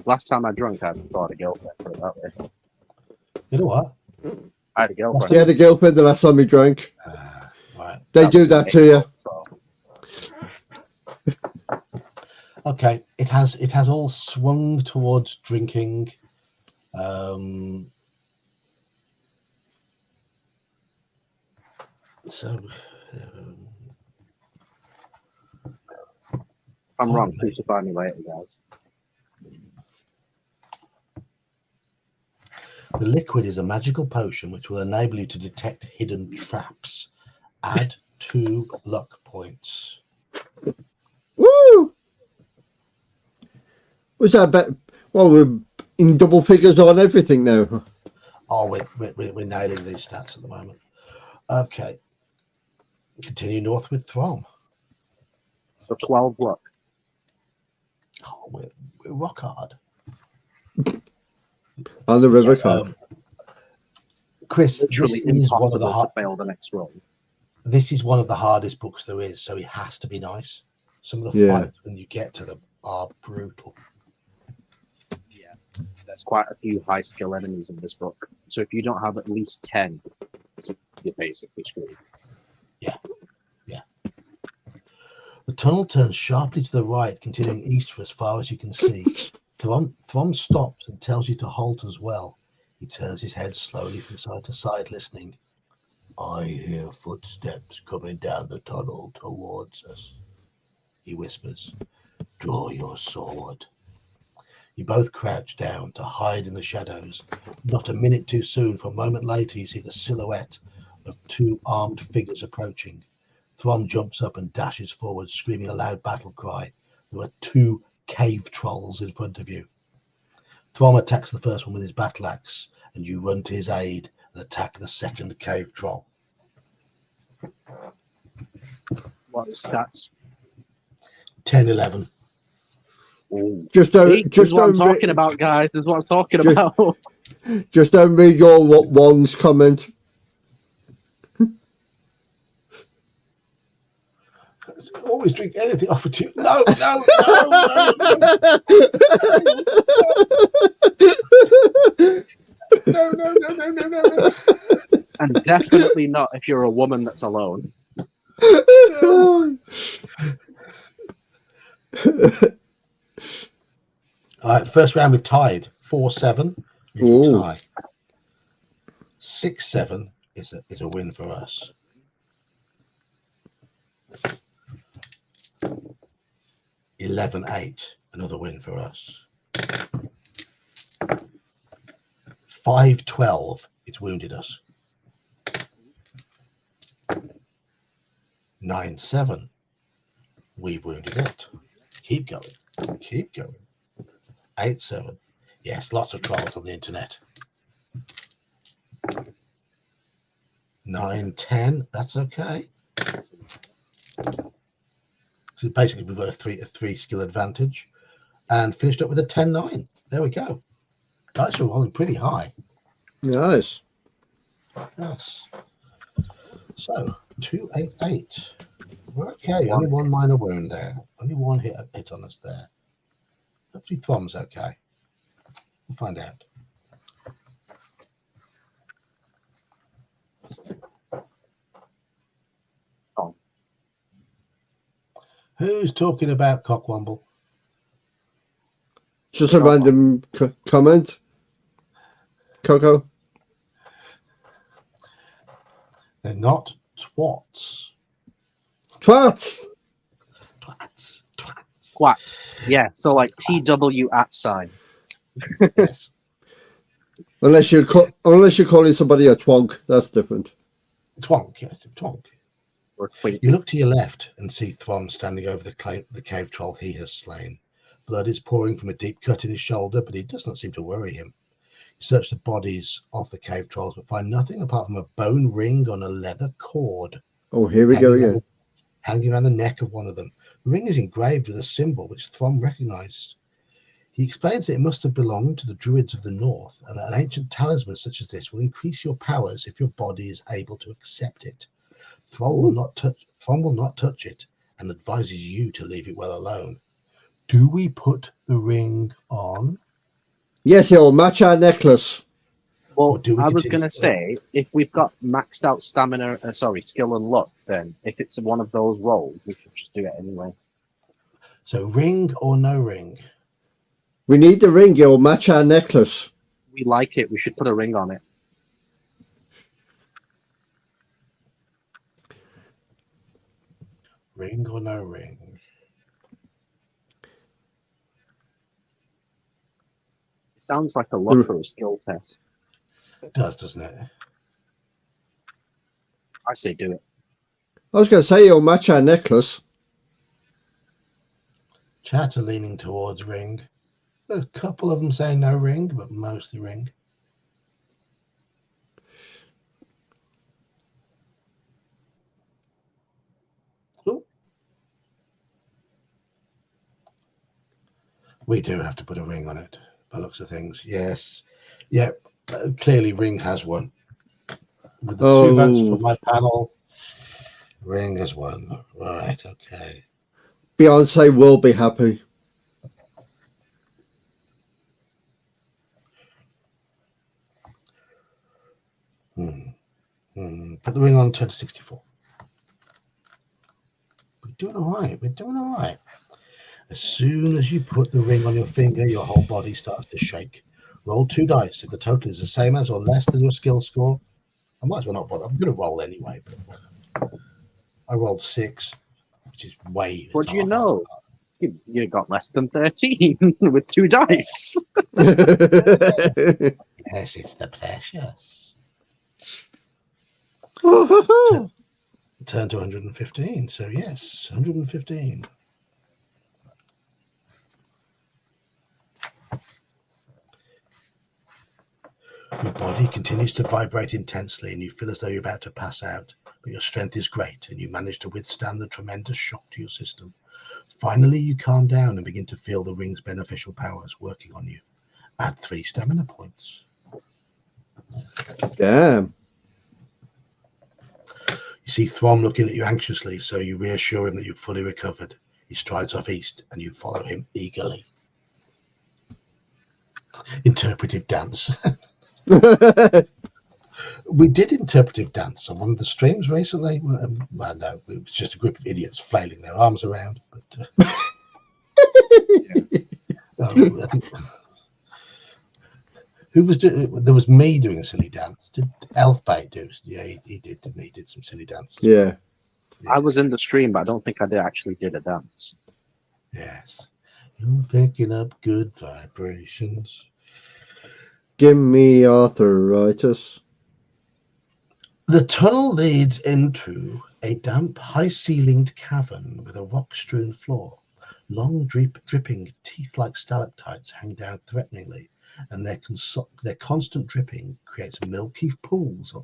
Last time I drank, I bought a girlfriend, put it that way. You know what? I had a girlfriend. He had a girlfriend the last time he drank. Right. They do was that it. to you. So, Okay. It has all swung towards drinking. So, If I'm pardon wrong, me. crucify me later, guys. The liquid is a magical potion which will enable you to detect hidden traps. Add 2 luck points. Woo! Was that better? Well, we're in double figures on everything now. Oh, we're nailing these stats at the moment. Okay. Continue north with Throm. So 12 luck. Oh, we're rock hard. On the river car. Chris, Literally this is one of impossible the to fail the next roll. this is one of the hardest books there is, so it has to be nice. Some of the Yeah. fights when you get to them are brutal. Yeah, there's quite a few high skill enemies in this book. So if you don't have at least 10, you're basically screwed. The tunnel turns sharply to the right, continuing east for as far as you can see. Throm stops and tells you to halt as well. He turns his head slowly from side to side, listening. I hear footsteps coming down the tunnel towards us, he whispers. Draw your sword. You both crouch down to hide in the shadows. Not a minute too soon, for a moment later you see the silhouette of 2 armed figures approaching. Throm jumps up and dashes forward, screaming a loud battle cry. There are 2 cave trolls in front of you. Throm attacks the first one with his battle axe, and you run to his aid and attack the second cave troll. What are the stats? 10, 11. Ooh. Just See, don't, this is just what I'm don't, talking about, guys. This is what I'm talking Just- about. just don't read your Wong's comment. Always drink anything offered to you. No, no, no, no, no, no, no, no, no. And definitely not if you're a woman that's alone. All right, first round we've tied 4-7. It's a Ooh. tie. 6-7 is a win for us. 11-8, another win for us. 5-12, it's wounded us. 9-7, we've wounded it. Keep going, keep going. 8-7, yes, lots of trolls on the internet. 9-10, that's okay. So basically we've got a three skill advantage, and finished up with a 10-9. There we go. Dice are rolling pretty high. Nice. Yes. So 2-8-8. Okay, only 1 minor wound there. Only 1 hit on us there. Hopefully Throm's okay. We'll find out. Oh. Who's talking about Cockwomble? Just a random comment. Coco? They're not twats. Twats! Twats. Twats. Twat. Yeah, so like TW at sign. Yes. Unless you're calling somebody a twonk, that's different. Twonk, yes, twonk. Or twink. You look to your left and see Throm standing over the cave troll he has slain. Blood is pouring from a deep cut in his shoulder, but it does not seem to worry him. You search the bodies of the cave trolls, but find nothing apart from a bone ring on a leather cord. Oh, here we go again. Hanging around the neck of one of them. The ring is engraved with a symbol which Throm recognized. He explains that it must have belonged to the druids of the north, and that an ancient talisman such as this will increase your powers if your body is able to accept it. Throm will not touch it, and advises you to leave it well alone. Do we put the ring on? Yes, it'll match our necklace. Well, do we I was continue- going to say, if we've got maxed out stamina, skill and luck, then if it's one of those rolls, we should just do it anyway. So ring or no ring? We need the ring, it'll match our necklace. We like it, we should put a ring on it. Ring or no ring? It sounds like a lot for a skill test. It does, doesn't it? I say do it. I was going to say you'll match our necklace. Chat are leaning towards ring. A couple of them say no ring, but mostly ring. Ooh. We do have to put a ring on it, by looks of things. Yes. Yep. Clearly, ring has won. With the 2 votes from my panel, ring has won. Right, okay. Beyonce will be happy. Put the ring on, turn to 64. We're doing all right. We're doing all right. As soon as you put the ring on your finger, your whole body starts to shake. Roll 2 dice. If the total is the same as or less than your skill score, I might as well not bother. I'm going to roll anyway. But I rolled 6, which is way. What do you know? You got less than 13 with 2 dice. Yes, it's the precious. Turn to 115. So yes, 115. Your body continues to vibrate intensely and you feel as though you're about to pass out, but your strength is great and you manage to withstand the tremendous shock to your system. Finally, you calm down and begin to feel the ring's beneficial powers working on you. Add 3 stamina points. Damn. You see Throm looking at you anxiously, so you reassure him that you've fully recovered. He strides off east and you follow him eagerly. Interpretive dance. We did interpretive dance on one of the streams recently. Well, no, it was just a group of idiots flailing their arms around. But I think who was there was me doing a silly dance. Did Elfbait do? Yeah, he did, didn't he? He did some silly dances. Yeah. I was in the stream, but I don't think I actually did a dance. Yes. You're picking up good vibrations. Give me arthritis. The tunnel leads into a damp, high-ceilinged cavern with a rock-strewn floor. Long, dripping, teeth-like stalactites hang down threateningly, and their constant dripping creates milky pools.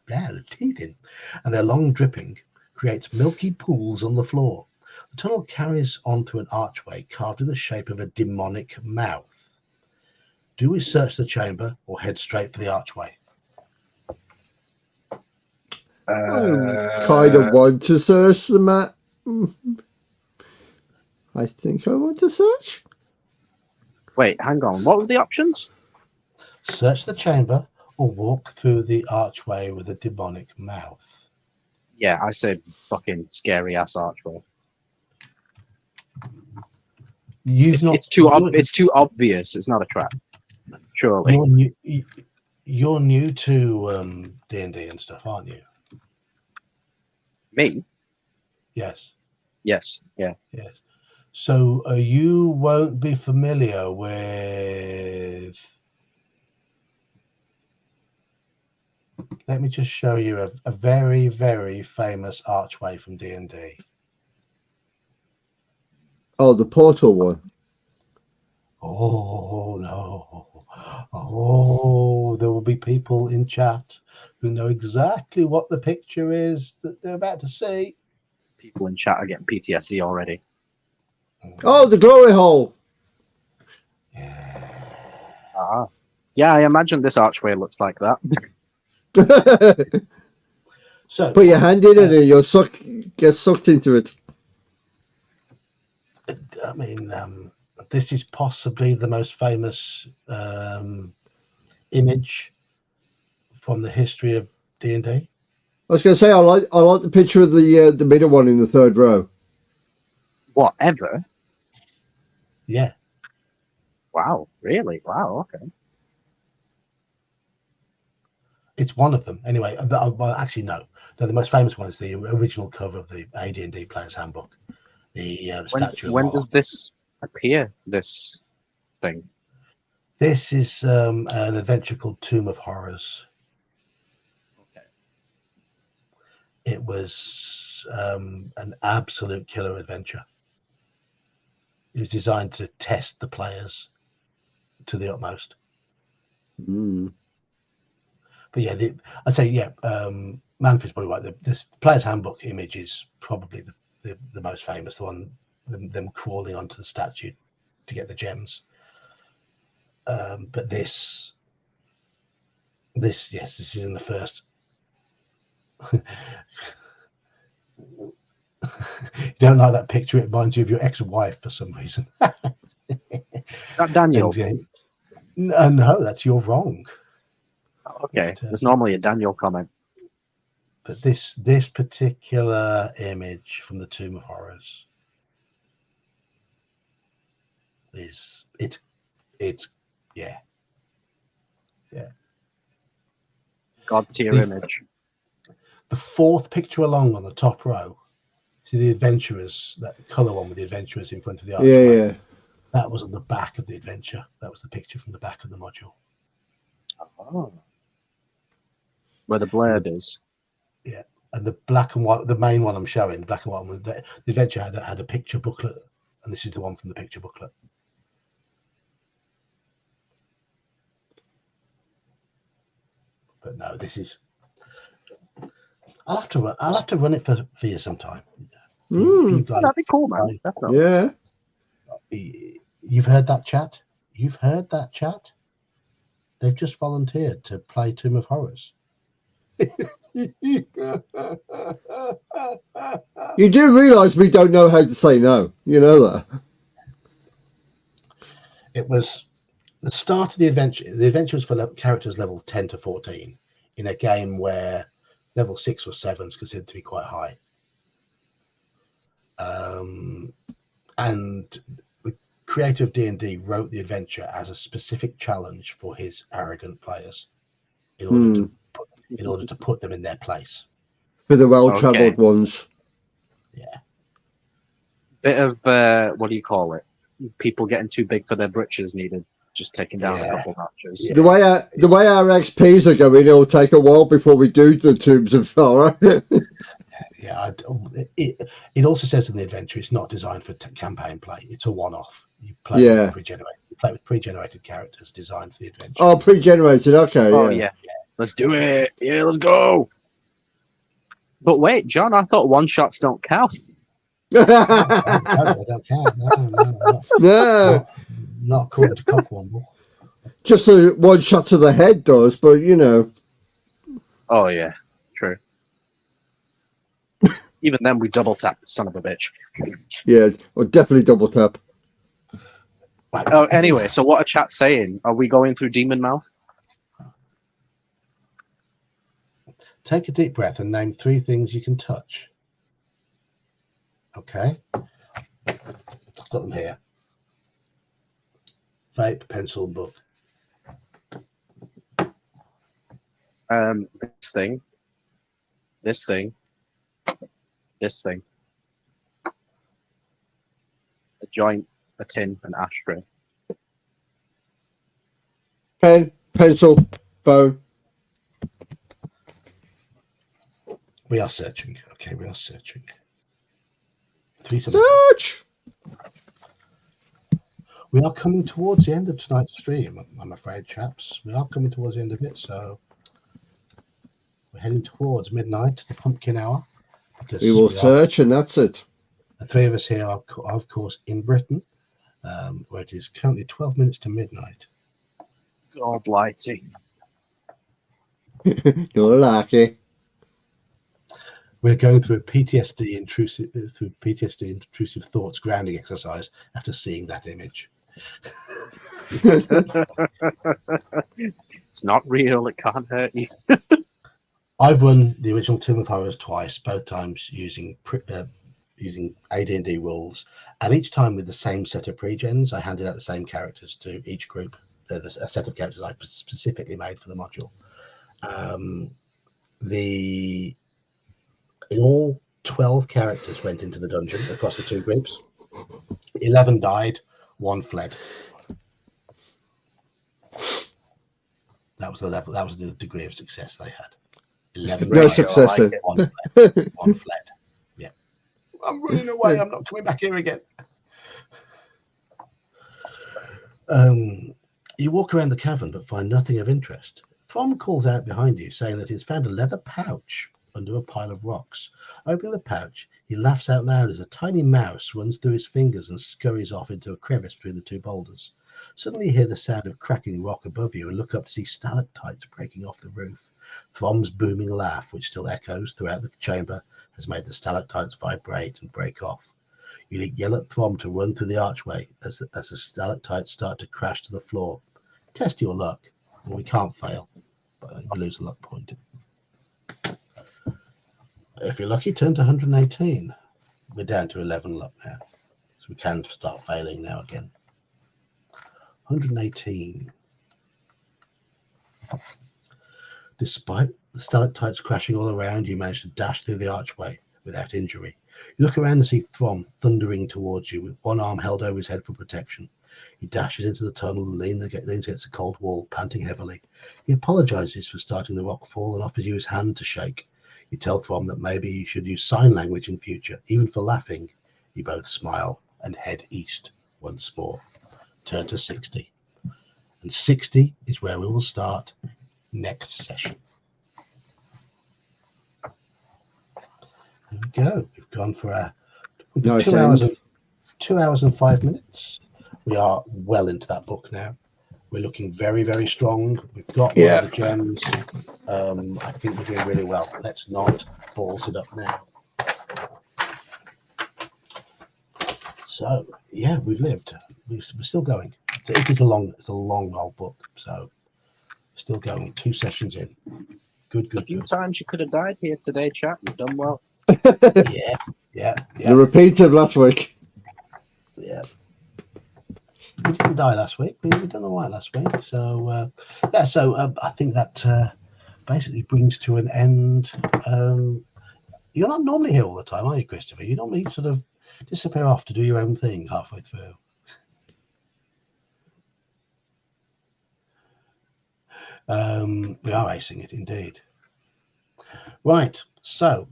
The teeth in, and their long dripping creates milky pools on the floor. The tunnel carries on through an archway carved in the shape of a demonic mouth. Do we search the chamber or head straight for the archway? I kind of want to search the map. I think I want to search. Wait, hang on. What were the options? Search the chamber or walk through the archway with a demonic mouth. Yeah, I said fucking scary ass archway. It's too obvious. It's not a trap. Surely. You're new to D&D and stuff, aren't you? Me? Yes. Yes. Yeah. Yes. So you won't be familiar with. Let me just show you a very, very famous archway from D&D. Oh, the portal one. Oh, no. Oh, there will be people in chat who know exactly what the picture is that they're about to see. People in chat are getting PTSD already. Oh, the glory hole. Yeah. Yeah, I imagine this archway looks like that. So put your hand in it and you'll get sucked into it. I mean, this is possibly the most famous image from the history of D&D. I was going to say I like the picture of the middle one in the third row. Whatever. Yeah. Wow. Really? Wow. Okay. It's one of them. Anyway, well, actually, no. No, the most famous one is the original cover of the AD&D Player's Handbook. The statue of When Moloch. does this appear? This thing. This is an adventure called Tomb of Horrors. Okay. It was an absolute killer adventure. It was designed to test the players to the utmost. Mm. But yeah, I'd say Manfred's probably right. This Player's Handbook image is probably the most famous. The one them crawling onto the statue to get the gems. But this is in the first. You don't like that picture? It reminds you of your ex-wife for some reason. Is that Daniel? No, that's you're wrong. Okay, there's normally a Daniel comment. But this particular image from the Tomb of Horrors is it's yeah. God tier The- image. The fourth picture along on the top row, see the adventurers, that colour one with the adventurers in front of the archway. Yeah. That was on the back of the adventure. That was the picture from the back of the module. Oh. Where the blurb is. Yeah, and the black and white, the main one I'm showing, the black and white one, the adventure had a picture booklet, and this is the one from the picture booklet. But no, this is. I'll have to run it for you sometime. Mm. You guys, That'd be cool, man. Definitely. Yeah. you've heard that chat. You've heard that chat. They've just volunteered to play Tomb of Horrors. You do realise we don't know how to say no. You know that. It was the start of the adventure. The adventure was for characters level 10 to 14 in a game where level 6 or 7 is considered to be quite high. And the creator of D&D wrote the adventure as a specific challenge for his arrogant players in order to put them in their place. For the well-travelled ones. Yeah. Bit of what do you call it? People getting too big for their britches needed. Just taking down a couple notches. Yeah. The way our XPs are going, it'll take a while before we do the Tombs of Horror. Yeah, it also says in the adventure it's not designed for campaign play. It's a one-off. You play with pre-generated characters designed for the adventure. Oh, pre-generated. Okay. Oh yeah. Let's do it. Yeah, let's go. But wait, John, I thought one-shots don't count. No, they don't count. No. Not according to Cockwomble. Just a one shot to the head does, but you know. Oh yeah, true. Even then, we double tap the son of a bitch. Yeah, or definitely double tap. Oh, anyway, so what are chat saying? Are we going through Demon Mouth? Take a deep breath and name 3 things you can touch. Okay. I've got them here. Vape, pencil, and book. This thing. This thing. This thing. A joint, a tin, an ashtray. Pen, pencil, phone. We are searching. Okay, we are searching. Search! We are coming towards the end of tonight's stream, I'm afraid, chaps. We are coming towards the end of it, so we're heading towards midnight, the pumpkin hour. Because we will search, and that's it. The 3 of us here are, of course, in Britain, where it is currently 12 minutes to midnight. God lighty. You're lucky. We're going through a PTSD intrusive thoughts grounding exercise after seeing that image. It's not real. It can't hurt you. I've run the original Tomb of Horrors twice, both times using AD&D rules, and each time with the same set of pre-gens. I handed out the same characters to each group, a set of characters I specifically made for the module. In all, 12 characters went into the dungeon across the two groups. 11 died, 1 fled. That was the level. That was the degree of success they had. 11 No died, success. like it. 1 fled. 1 fled. Yeah. I'm running away. I'm not coming back here again. You walk around the cavern but find nothing of interest. Throm calls out behind you, saying that he's found a leather pouch under a pile of rocks. Opening the pouch, he laughs out loud as a tiny mouse runs through his fingers and scurries off into a crevice between the two boulders. Suddenly you hear the sound of cracking rock above you and look up to see stalactites breaking off the roof. Throm's booming laugh, which still echoes throughout the chamber, has made the stalactites vibrate and break off. You yell at Throm to run through the archway as the stalactites start to crash to the floor. Test your luck. Well, we can't fail, but you lose a luck point. If you're lucky, turn to 118. We're down to 11 luck now, so we can start failing now again. 118. Despite the stalactites crashing all around, you manage to dash through the archway without injury. You look around and see Throm thundering towards you with one arm held over his head for protection. He dashes into the tunnel and leans against a cold wall, panting heavily. He apologizes for starting the rock fall and offers you his hand to shake. You tell Throm that maybe you should use sign language in future, even for laughing. You both smile and head east once more. Turn to 60. And 60 is where we will start next session. There we go. We've gone for Nice 2 hours and 5 minutes. We are well into that book now. We're looking very, very strong. We've got one of the gems. I think we're doing really well. Let's not balls it up now. So yeah, we've lived. We're still going. It is a long old book. So still going. 2 sessions in. Good. A few times you could have died here today, chat. You've done well. Yeah. The repeat of last week. Yeah. We didn't die last week. We done all right last week. So I think that basically brings to an end. You're not normally here all the time, are you, Christopher? You normally sort of disappear off to do your own thing halfway through. We are acing it indeed. Right. So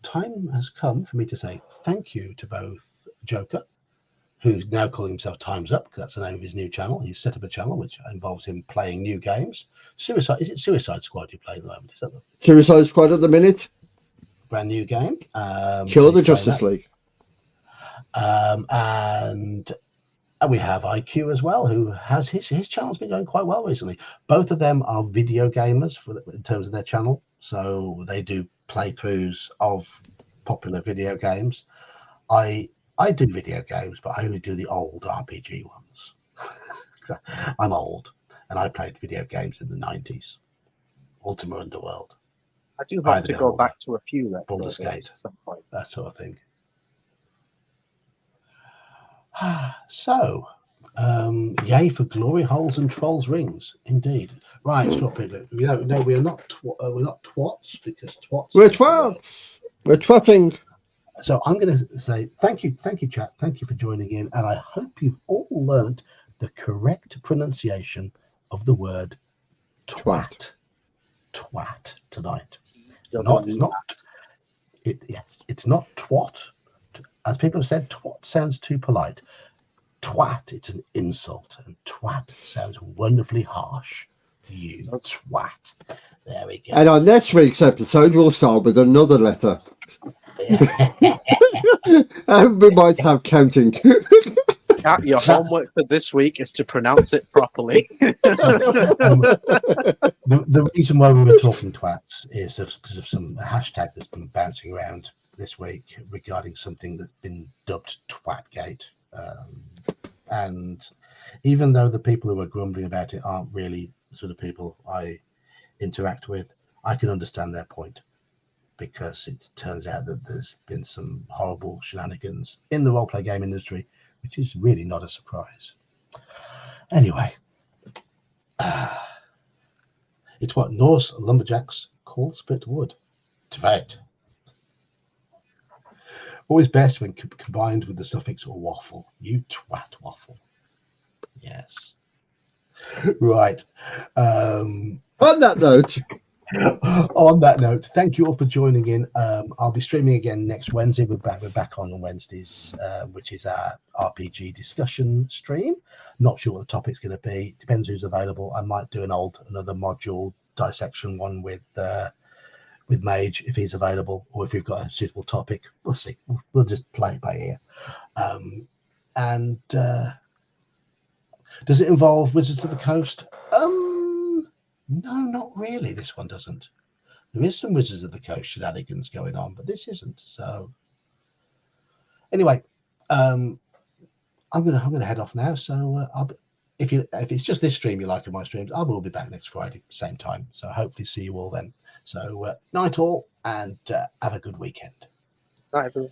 time has come for me to say thank you to both Joker, who's now calling himself Time's Up, because that's the name of his new channel. He's set up a channel which involves him playing new games. Is it Suicide Squad you play at the moment? Is that the Suicide Squad at the minute? Brand new game. Kill the Justice League. And we have IQ as well, who has his channel's been going quite well recently. Both of them are video gamers in terms of their channel. So they do playthroughs of popular video games. I do video games, but I only do the old RPG ones. I'm old, and I played video games in the 90s. Ultima Underworld. I do hope to go back to a few Baldur's Gate, at some point. that sort of thing. So, yay for glory holes and trolls rings, indeed. Right, stop it. No, we are not. We're not twats, because twats. We're twats. We're twatting. So I'm going to say thank you, chat. Thank you for joining in, and I hope you've all learnt the correct pronunciation of the word twat. Twat tonight. It's not twat. As people have said, twat sounds too polite. Twat, it's an insult, and twat sounds wonderfly harsh. You twat. There we go. And on next week's episode, we'll start with another letter. And we might have counting. Your homework for this week is to pronounce it properly. The reason why we were talking twats is because of some hashtag that's been bouncing around this week regarding something that's been dubbed Twatgate. And even though the people who are grumbling about it aren't really the sort of people I interact with, I can understand their point, because it turns out that there's been some horrible shenanigans in the roleplay game industry, which is really not a surprise. Anyway, it's what Norse lumberjacks call split wood. Tvet. Always best when combined with the suffix or waffle. You twat waffle. Yes. Right. On that note, On that note, thank you all for joining in. I'll be streaming again next Wednesday. We're back on Wednesdays, which is our RPG discussion stream. Not sure what the topic's going to be. Depends who's available. I might do another module dissection one with Mage if he's available, or if we've got a suitable topic. We'll see. We'll just play it by ear. And does it involve Wizards of the Coast? No, not really. This one doesn't. There is some Wizards of the Coast shenanigans going on, but this isn't. So anyway, I'm gonna head off now. So if it's just this stream you like of my streams, I will be back next Friday, same time. So hopefully see you all then. So night all, and have a good weekend. Night, everyone.